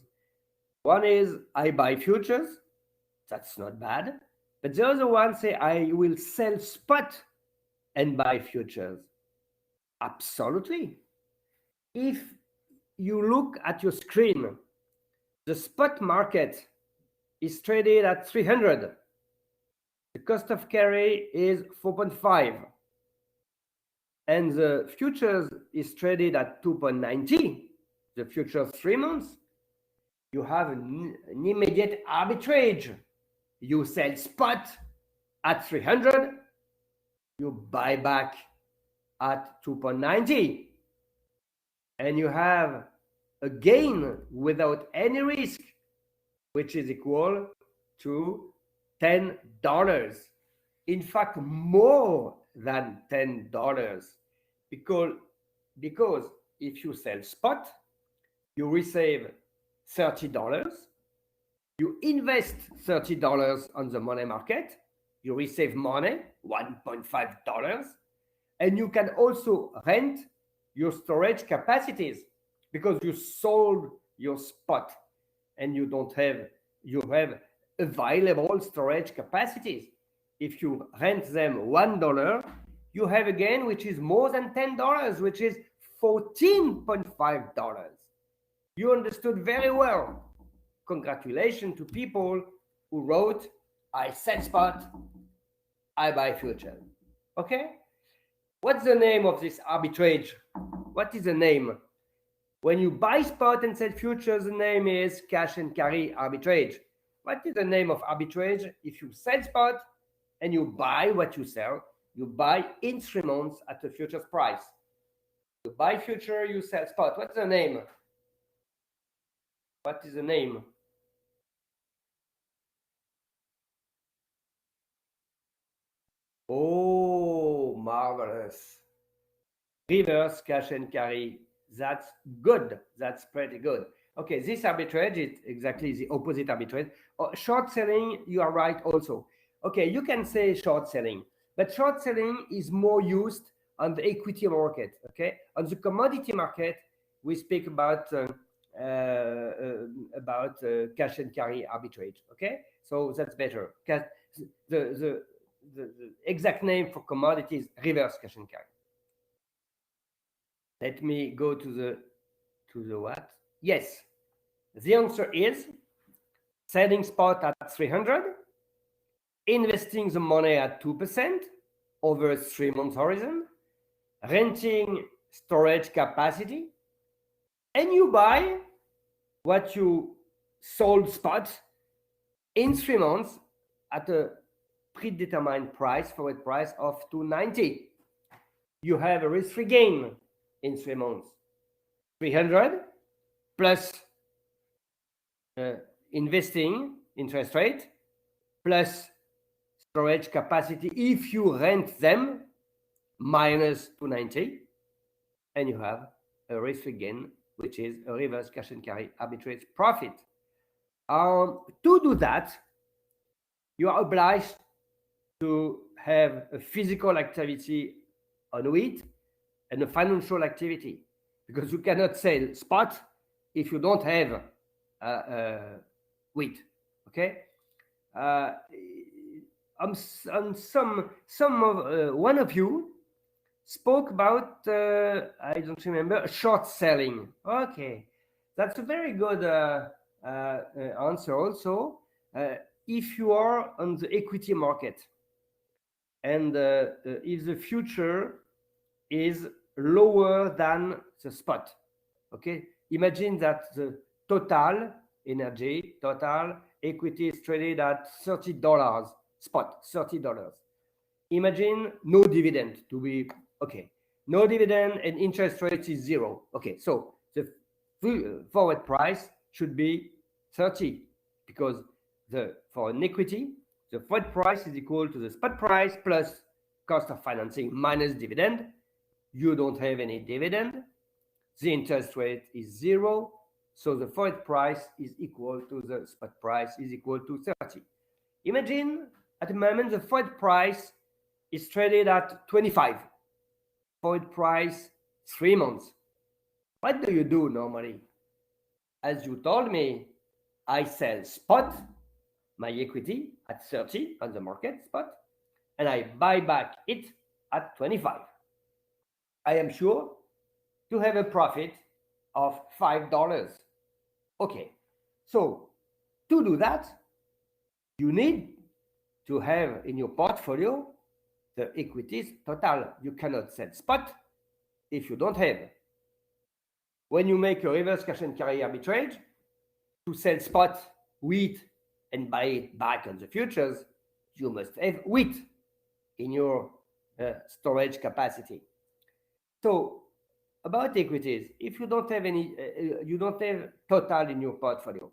Speaker 1: One is, I buy futures. That's not bad. But the other one say, I will sell spot and buy futures. Absolutely. If you look at your screen, the spot market is traded at 300. The cost of carry is 4.5. And the futures is traded at 2.90. The futures 3 months. You have an immediate arbitrage. You sell spot at 300, you buy back at 2.90, and you have a gain without any risk, which is equal to $10. In fact, more than $10, because if you sell spot, you receive $30. You invest $30 on the money market, you receive money, $1.5, and you can also rent your storage capacities because you sold your spot and you have available storage capacities. If you rent them $1, you have a gain which is more than $10, which is $14.5. You understood very well. Congratulations to people who wrote, I sell spot, I buy future. Okay? What's the name of this arbitrage? What is the name? When you buy spot and sell futures, the name is cash and carry arbitrage. What is the name of arbitrage? If you sell spot and you buy what you sell, you buy instruments at the futures price. You buy future, you sell spot. What's the name? What is the name? Oh, marvelous. Reverse cash and carry. That's good. That's pretty good. Okay, this arbitrage is exactly the opposite arbitrage. Short selling, you are right also. Okay, you can say short selling, but short selling is more used on the equity market. Okay, on the commodity market, we speak about cash and carry arbitrage. Okay, so that's better. The exact name for commodities, reverse cash and carry. Let me go to the what? Yes, the answer is selling spot at 300, investing the money at 2% over a 3 month horizon, renting storage capacity, and you buy what you sold spot in 3 months at a predetermined price, forward price of 290. You have a risk-free gain in 3 months. 300 plus investing interest rate plus storage capacity if you rent them minus 290, and you have a risk-free gain, which is a reverse cash and carry arbitrage profit. To do that, you are obliged to have a physical activity on wheat and a financial activity, because you cannot sell spot if you don't have wheat. Okay, one of you spoke about, I don't remember, short selling. Okay, that's a very good answer also. If you are on the equity market and if the future is lower than the spot, okay, imagine that the total energy, total equity is traded at $30 spot, $30. Imagine no dividend to be okay, no dividend and interest rate is zero. Okay, so the forward price should be 30 because for an equity, the forward price is equal to the spot price plus cost of financing minus dividend. You don't have any dividend. The interest rate is zero. So the forward price is equal to the spot price is equal to 30. Imagine at the moment the forward price is traded at 25. Forward price 3 months. What do you do normally? As you told me, I sell spot my equity at 30 on the market spot, and I buy back it at 25. I am sure to have a profit of $5. Okay, so to do that, you need to have in your portfolio the equities total. You cannot sell spot if you don't have. When you make a reverse cash and carry arbitrage, to sell spot wheat and buy it back on the futures, you must have wheat in your storage capacity. So about equities, if you don't have any, you don't have total in your portfolio,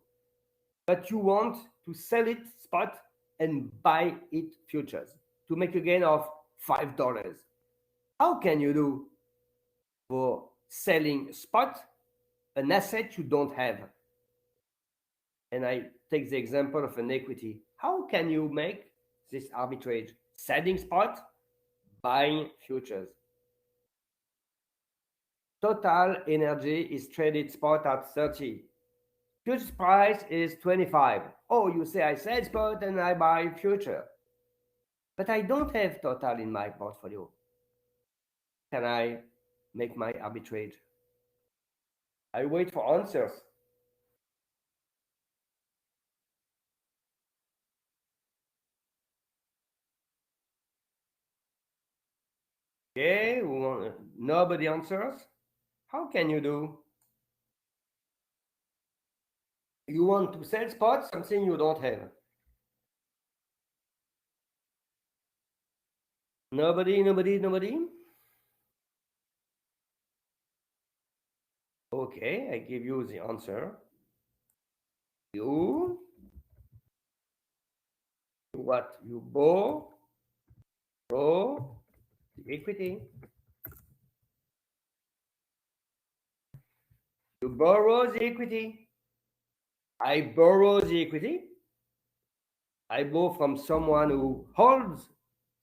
Speaker 1: but you want to sell it spot and buy it futures to make a gain of $5. How can you do for selling spot an asset you don't have? And I take the example of an equity. How can you make this arbitrage? Selling spot, buying futures. Total energy is traded spot at 30. Futures price is 25. Oh, you say I sell spot and I buy future. But I don't have total in my portfolio. Can I make my arbitrage? I wait for answers. Okay, nobody answers. How can you do? You want to sell spot, something you don't have. Nobody. Okay, I give you the answer. You what? You borrow the equity. You borrow the equity. I borrow the equity. I borrow from someone who holds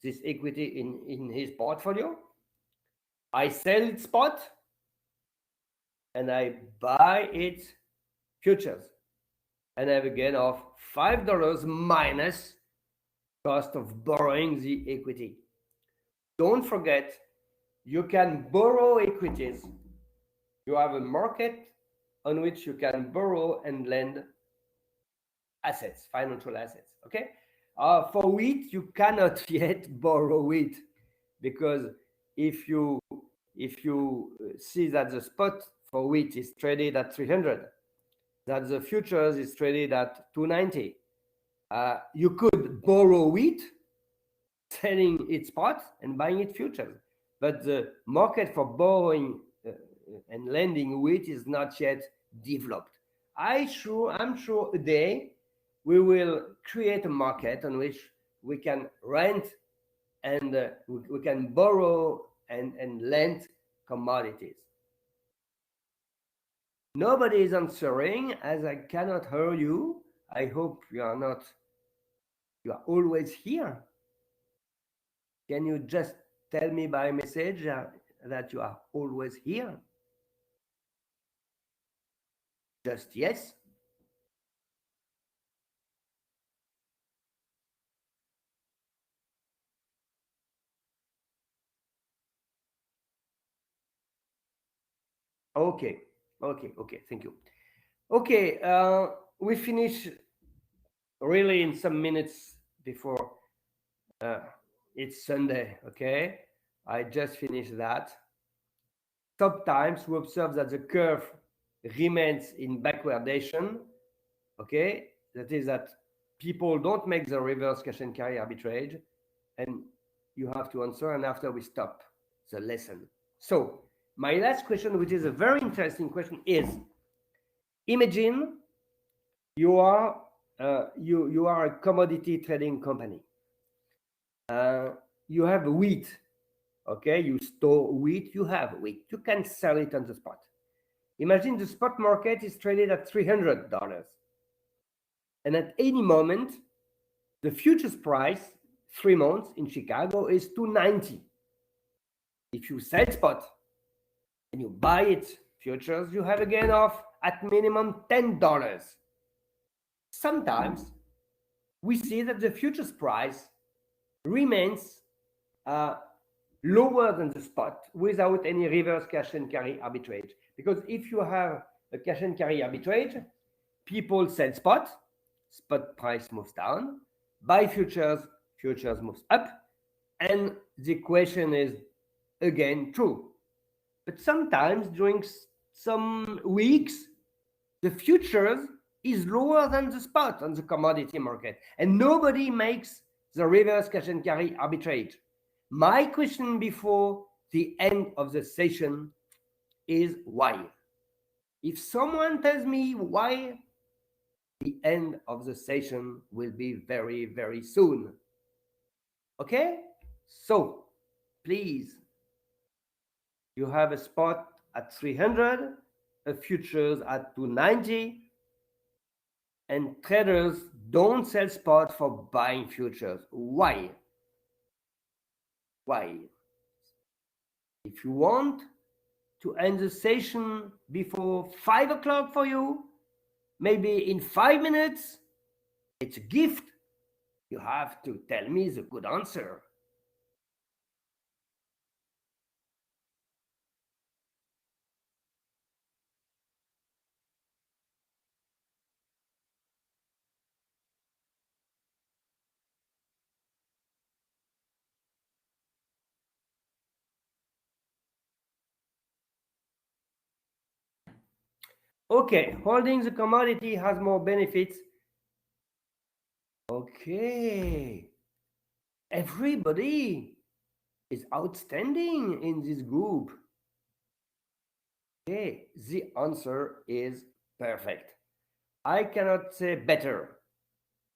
Speaker 1: this equity in his portfolio. I sell it spot and I buy it futures. And I have a gain of $5 minus cost of borrowing the equity. Don't forget, you can borrow equities. You have a market on which you can borrow and lend assets, financial assets. Okay. For wheat, you cannot yet borrow wheat because if you see that the spot for wheat is traded at 300, that the futures is traded at 290, you could borrow wheat, selling it spot and buying it futures. But the market for borrowing and lending wheat is not yet developed. I'm sure a day we will create a market on which we can rent and we can borrow and lend commodities. Nobody is answering as I cannot hear you. I hope you are always here. Can you just tell me by message that you are always here? Just yes. Okay, okay. Thank you. Okay, we finish really in some minutes before uh, it's Sunday. Okay, I just finished that. Sometimes we observe that the curve remains in backwardation. Okay, that is that people don't make the reverse cash and carry arbitrage, and you have to answer. And after we stop the lesson. So my last question, which is a very interesting question, is: imagine you are you are a commodity trading company. You have wheat. Okay, you store wheat. You have wheat. You can sell it on the spot. Imagine the spot market is traded at $300, and at any moment, the futures price 3 months in Chicago is $290. If you sell spot and you buy it futures, you have a gain of at minimum $10. Sometimes we see that the futures price remains lower than the spot without any reverse cash and carry arbitrage. Because if you have a cash and carry arbitrage, people sell spot price moves down, buy futures, futures moves up, and the equation is again true. But sometimes during some weeks, the futures is lower than the spot on the commodity market, and nobody makes the reverse cash and carry arbitrage. My question before the end of the session is why? If someone tells me why, the end of the session will be very, very soon. Okay? So, please, you have a spot at 300, a futures at 290, and traders don't sell spot for buying futures. Why? Why? If you want to end the session before 5 o'clock for you, maybe in 5 minutes, it's a gift. You have to tell me the good answer. Okay, holding the commodity has more benefits. Okay, everybody is outstanding in this group. Okay, the answer is perfect. I cannot say better.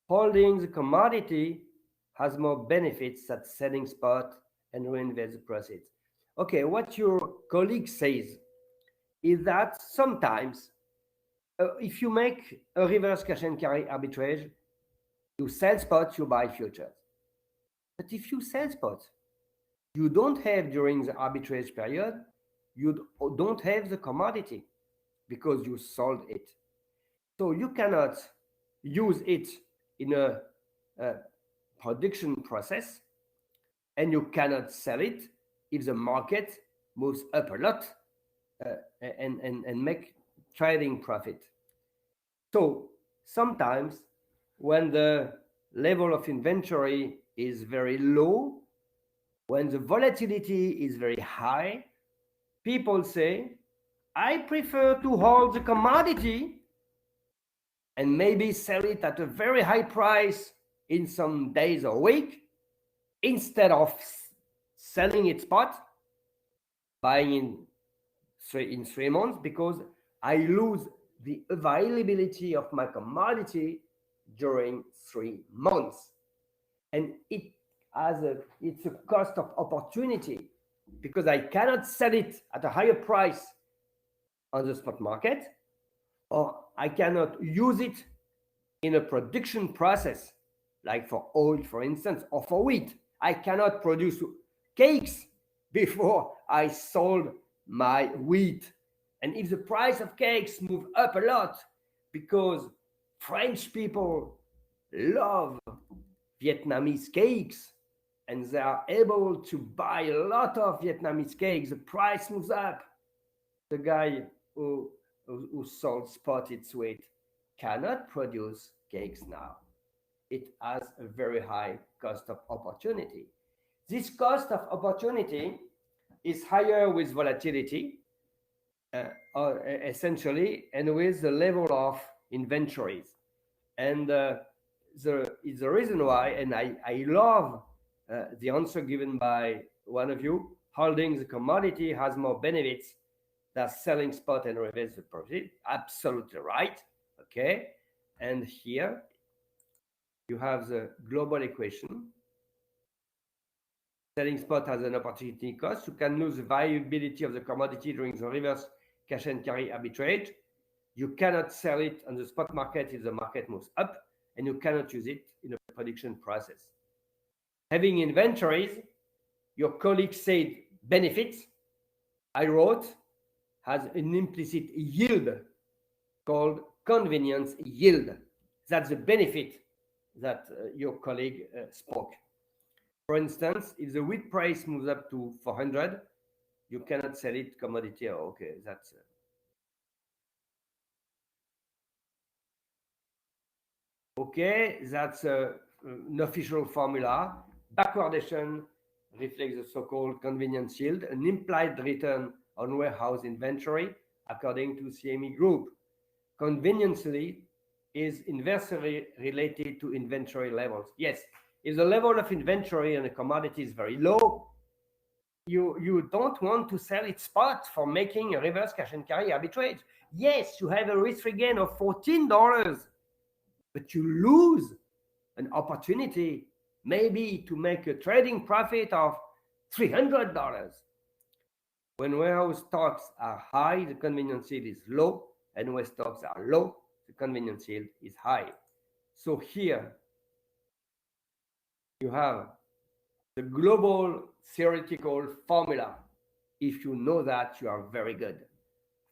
Speaker 1: Holding the commodity has more benefits than selling spot and reinvest the proceeds. Okay, what your colleague says is that sometimes if you make a reverse cash and carry arbitrage, you sell spot, you buy futures. But if you sell spot, you don't have during the arbitrage period, you don't have the commodity because you sold it. So you cannot use it in a production process, and you cannot sell it if the market moves up a lot and make trading profit. So sometimes when the level of inventory is very low, when the volatility is very high, people say, I prefer to hold the commodity and maybe sell it at a very high price in some days or week instead of selling it spot, buying in 3 months, because I lose the availability of my commodity during 3 months. And it's a cost of opportunity because I cannot sell it at a higher price on the spot market, or I cannot use it in a production process, like for oil, for instance, or for wheat. I cannot produce cakes before I sold my wheat. And if the price of cakes move up a lot because French people love Vietnamese cakes and they are able to buy a lot of Vietnamese cakes, the price moves up. the guy who sold spotted sweet cannot produce cakes now. It has a very high cost of opportunity. This cost of opportunity is higher with volatility, essentially, and with the level of inventories. And it's the reason why, and I love the answer given by one of you, holding the commodity has more benefits than selling spot and reverse the profit. Absolutely right. Okay. And here you have the global equation. Selling spot has an opportunity cost. You can lose the viability of the commodity during the reverse cash and carry arbitrage. You cannot sell it on the spot market if the market moves up, and you cannot use it in a production process. Having inventories, your colleague said benefits. I wrote has an implicit yield called convenience yield. That's the benefit that your colleague spoke. For instance, if the wheat price moves up to 400, you cannot sell it commodity. Okay, that's okay. That's an official formula. Backwardation reflects the so-called convenience yield, an implied return on warehouse inventory, according to CME Group. Conveniently is inversely related to inventory levels. Yes, if the level of inventory on a commodity is very low, you don't want to sell it spot for making a reverse cash and carry arbitrage. Yes, you have a risk-free gain of $14, but you lose an opportunity maybe to make a trading profit of $300. When warehouse stocks are high, the convenience yield is low, and when stocks are low, the convenience yield is high. So here you have the global theoretical formula. If you know that, you are very good.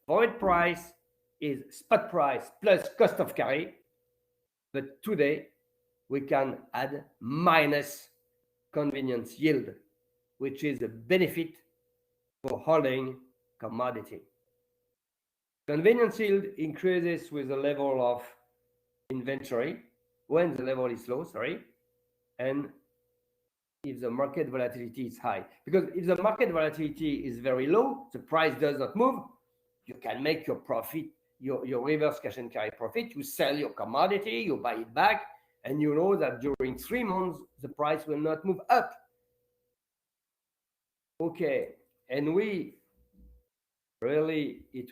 Speaker 1: Forward price is spot price plus cost of carry, but today we can add minus convenience yield, which is a benefit for holding commodity. Convenience yield increases with the level of inventory when the level is low, and if the market volatility is high. Because if the market volatility is very low, the price does not move, you can make your profit, your reverse cash and carry profit. You sell your commodity, you buy it back, and you know that during 3 months, the price will not move up. Okay, and it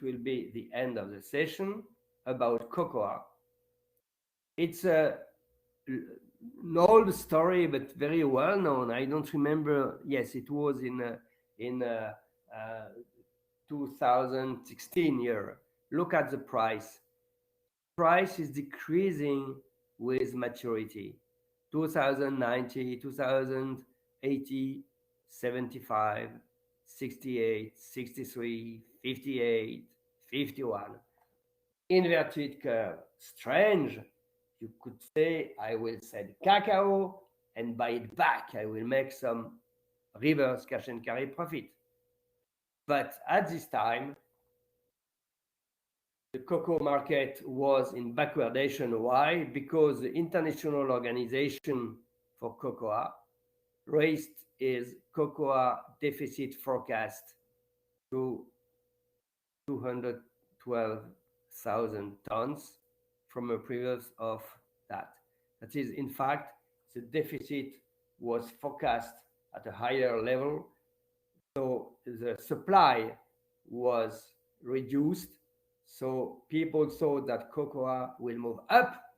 Speaker 1: will be the end of the session about cocoa. It's an old story, but very well known. I don't remember. Yes, it was in 2016 year. Look at the price. Price is decreasing with maturity. 2090, 2080, 75, 68, 63, 58, 51. Inverted curve. Strange. You could say, I will sell cacao and buy it back. I will make some reverse cash and carry profit. But at this time, the cocoa market was in backwardation. Why? Because the International Organization for Cocoa raised its cocoa deficit forecast to 212,000 tons from a previous of that. That is, in fact, the deficit was forecast at a higher level, so the supply was reduced. So people thought that cocoa will move up.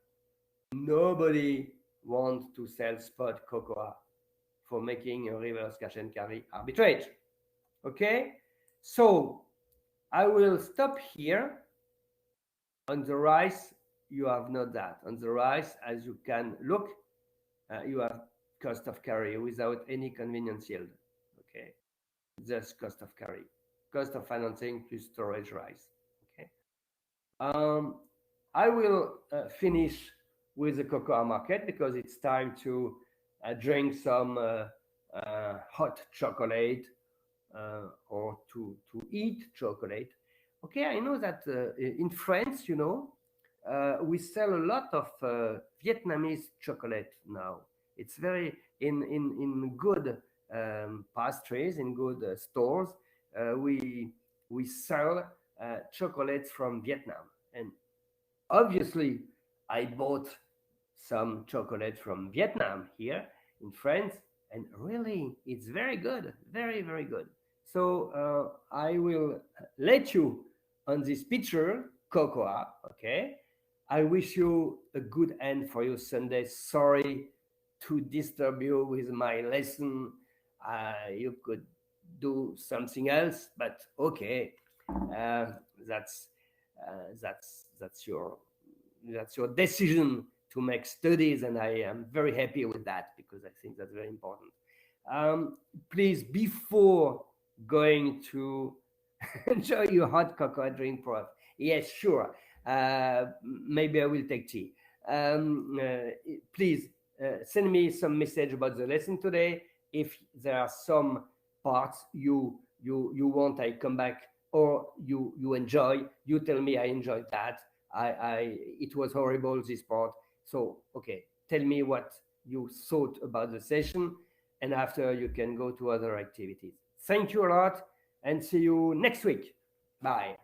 Speaker 1: Nobody wants to sell spot cocoa for making a reverse cash and carry arbitrage. Okay, so I will stop here. On the rice, you have not that. On the rice, as you can look, you have cost of carry without any convenience yield. Okay, just cost of carry, cost of financing plus storage rice. Okay, I will finish with the cocoa market because it's time to drink some hot chocolate or to eat chocolate. Okay, I know that in France, we sell a lot of Vietnamese chocolate now. It's very in good pastries, in good stores. We sell chocolates from Vietnam, and obviously, I bought some chocolate from Vietnam here in France, and really, it's very good, very, very good. So I will let you on this picture, cocoa. Okay. I wish you a good end for your Sunday. Sorry to disturb you with my lesson. You could do something else, but okay. Uh, that's that's your decision to make studies, and I am very happy with that because I think that's very important. Please, before going to enjoy your hot cocoa drink, Prof. Yes, sure. Maybe I will take tea. Please send me some message about the lesson today. If there are some parts you want, I come back, or you enjoy, you tell me I enjoyed that. I it was horrible, this part. So okay, tell me what you thought about the session, and after you can go to other activities. Thank you a lot, and see you next week. Bye.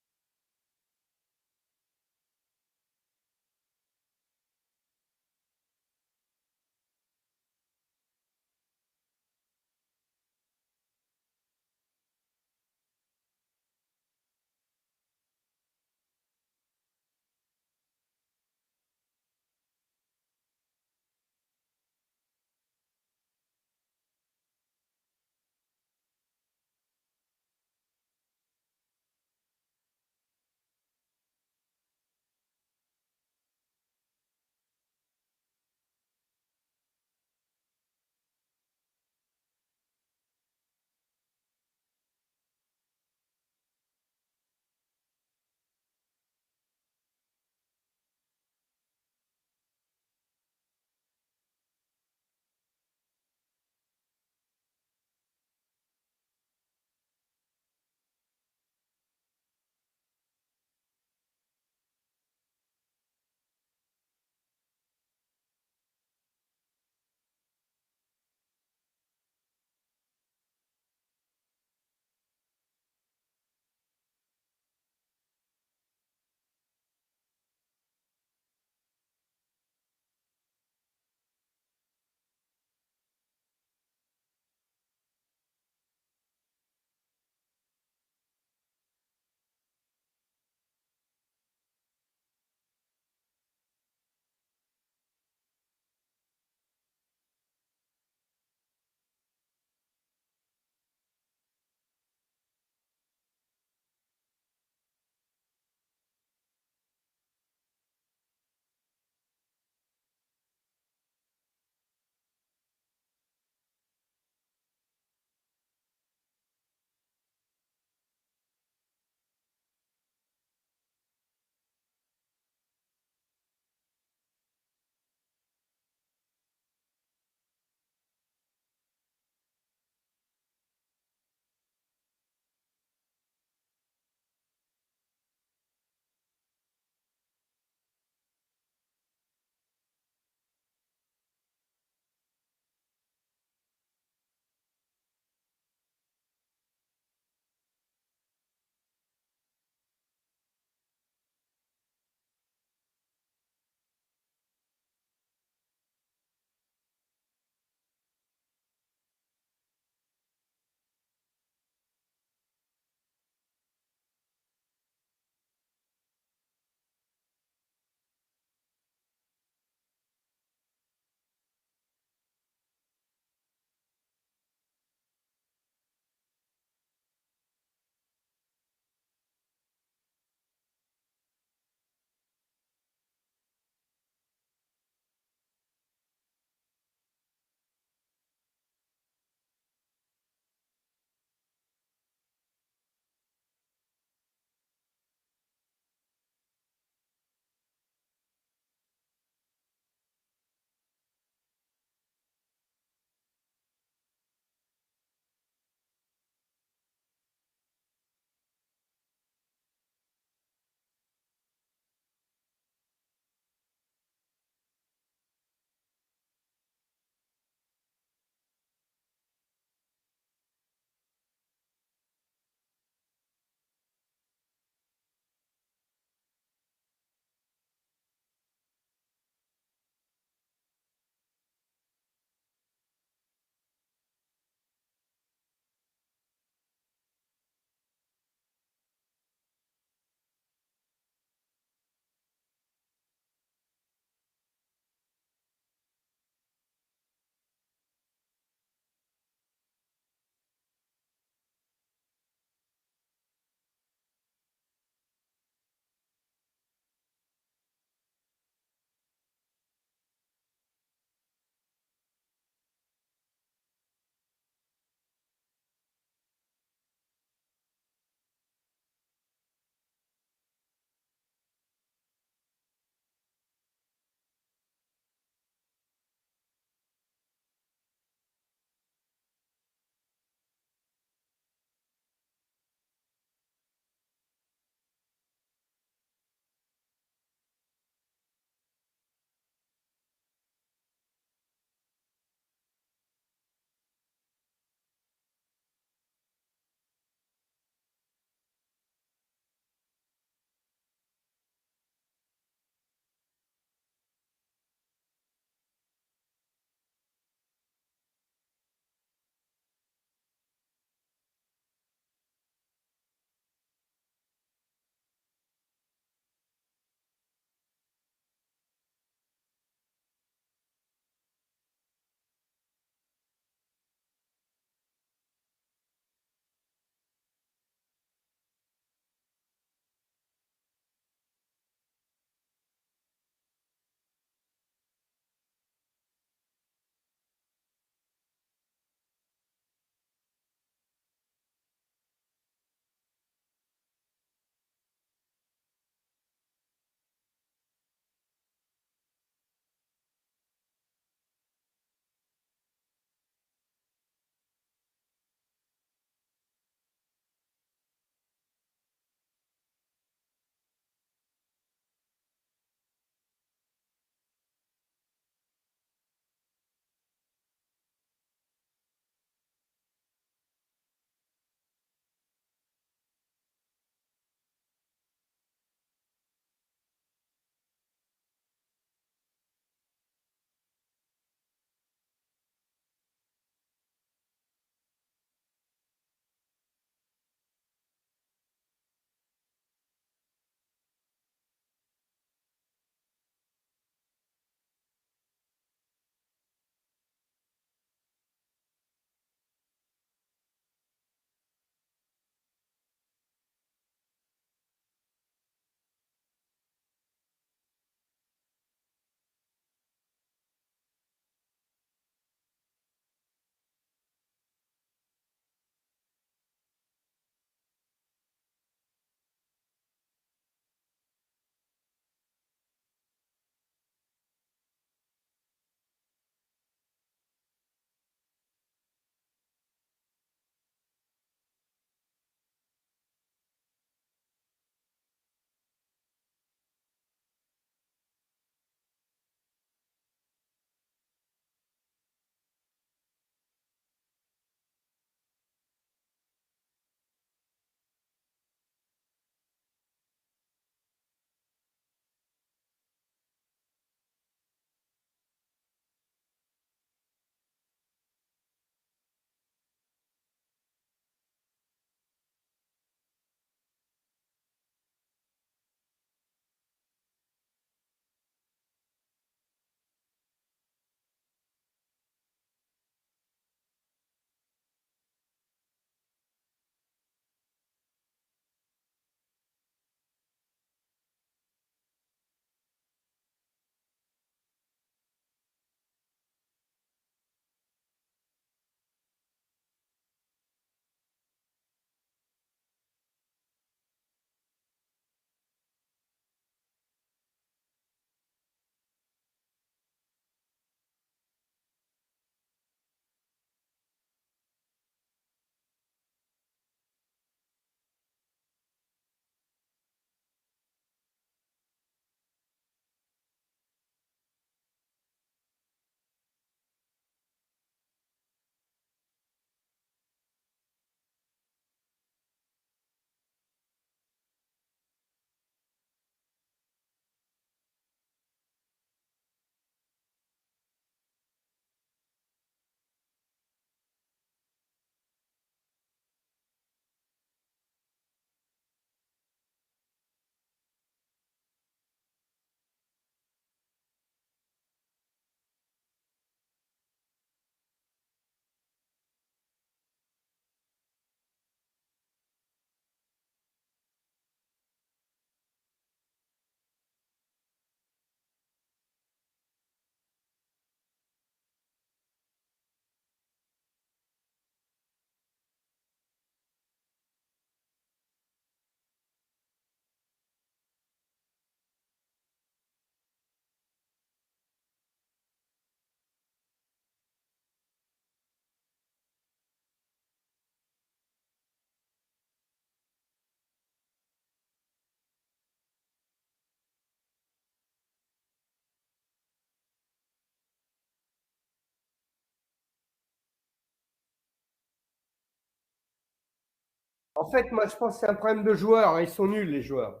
Speaker 1: En fait, moi, je pense que c'est un problème de joueurs. Hein. Ils sont nuls, les joueurs.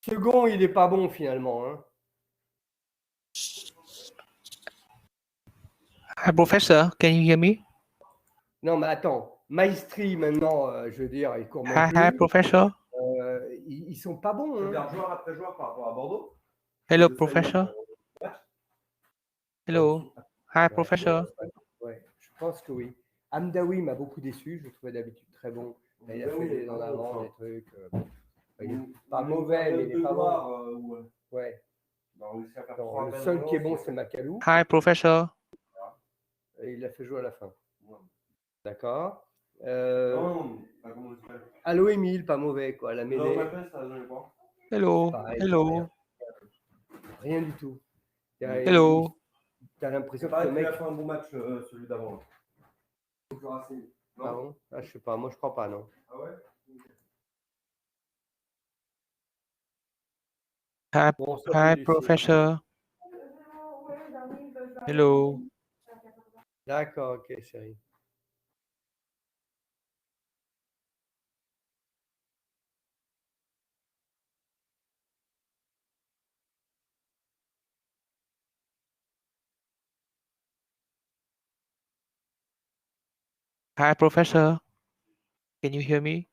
Speaker 1: Second, il est pas bon, finalement. Hein.
Speaker 2: Hi, Professor. Can you hear me?
Speaker 1: Non, mais attends. Maestri, maintenant, je veux dire, il court même
Speaker 2: Hi,
Speaker 1: plus.
Speaker 2: Professor.
Speaker 1: Ils sont pas bons.
Speaker 5: Je
Speaker 1: Hein.
Speaker 5: regarde joueur après joueur par rapport à Bordeaux.
Speaker 2: Hello,
Speaker 5: Le
Speaker 2: Professor.
Speaker 5: match.
Speaker 2: Hello. Hi,
Speaker 1: Ouais.
Speaker 2: Professor.
Speaker 1: Ouais, je pense que oui. Hamdaoui m'a beaucoup déçu. Je le trouvais d'habitude très bon. Là, il a fait des en avant, des trucs. Il est pas mauvais, mais il est pas bon. Ouais. Non, le seul qui est bon, c'est Macalou.
Speaker 2: Hi, Professor.
Speaker 1: Et il l'a fait jouer à la fin. D'accord. Allo Emile, pas mauvais, quoi. La mêlée.
Speaker 2: Hello.
Speaker 1: Pareil,
Speaker 2: Hello.
Speaker 1: Rien du tout.
Speaker 2: Hello.
Speaker 1: T'as l'impression que
Speaker 5: Il
Speaker 1: le mec.
Speaker 5: a fait un bon match, celui d'avant.
Speaker 1: Ah bon? Ah, je sais pas, moi je crois pas, non.
Speaker 5: Ah ouais?
Speaker 2: Hi,
Speaker 1: Bon, ça,
Speaker 2: hi,
Speaker 1: c'est du-
Speaker 2: Professor. Hello.
Speaker 1: D'accord, ok, chérie.
Speaker 2: Hi, Professor. Can you hear me?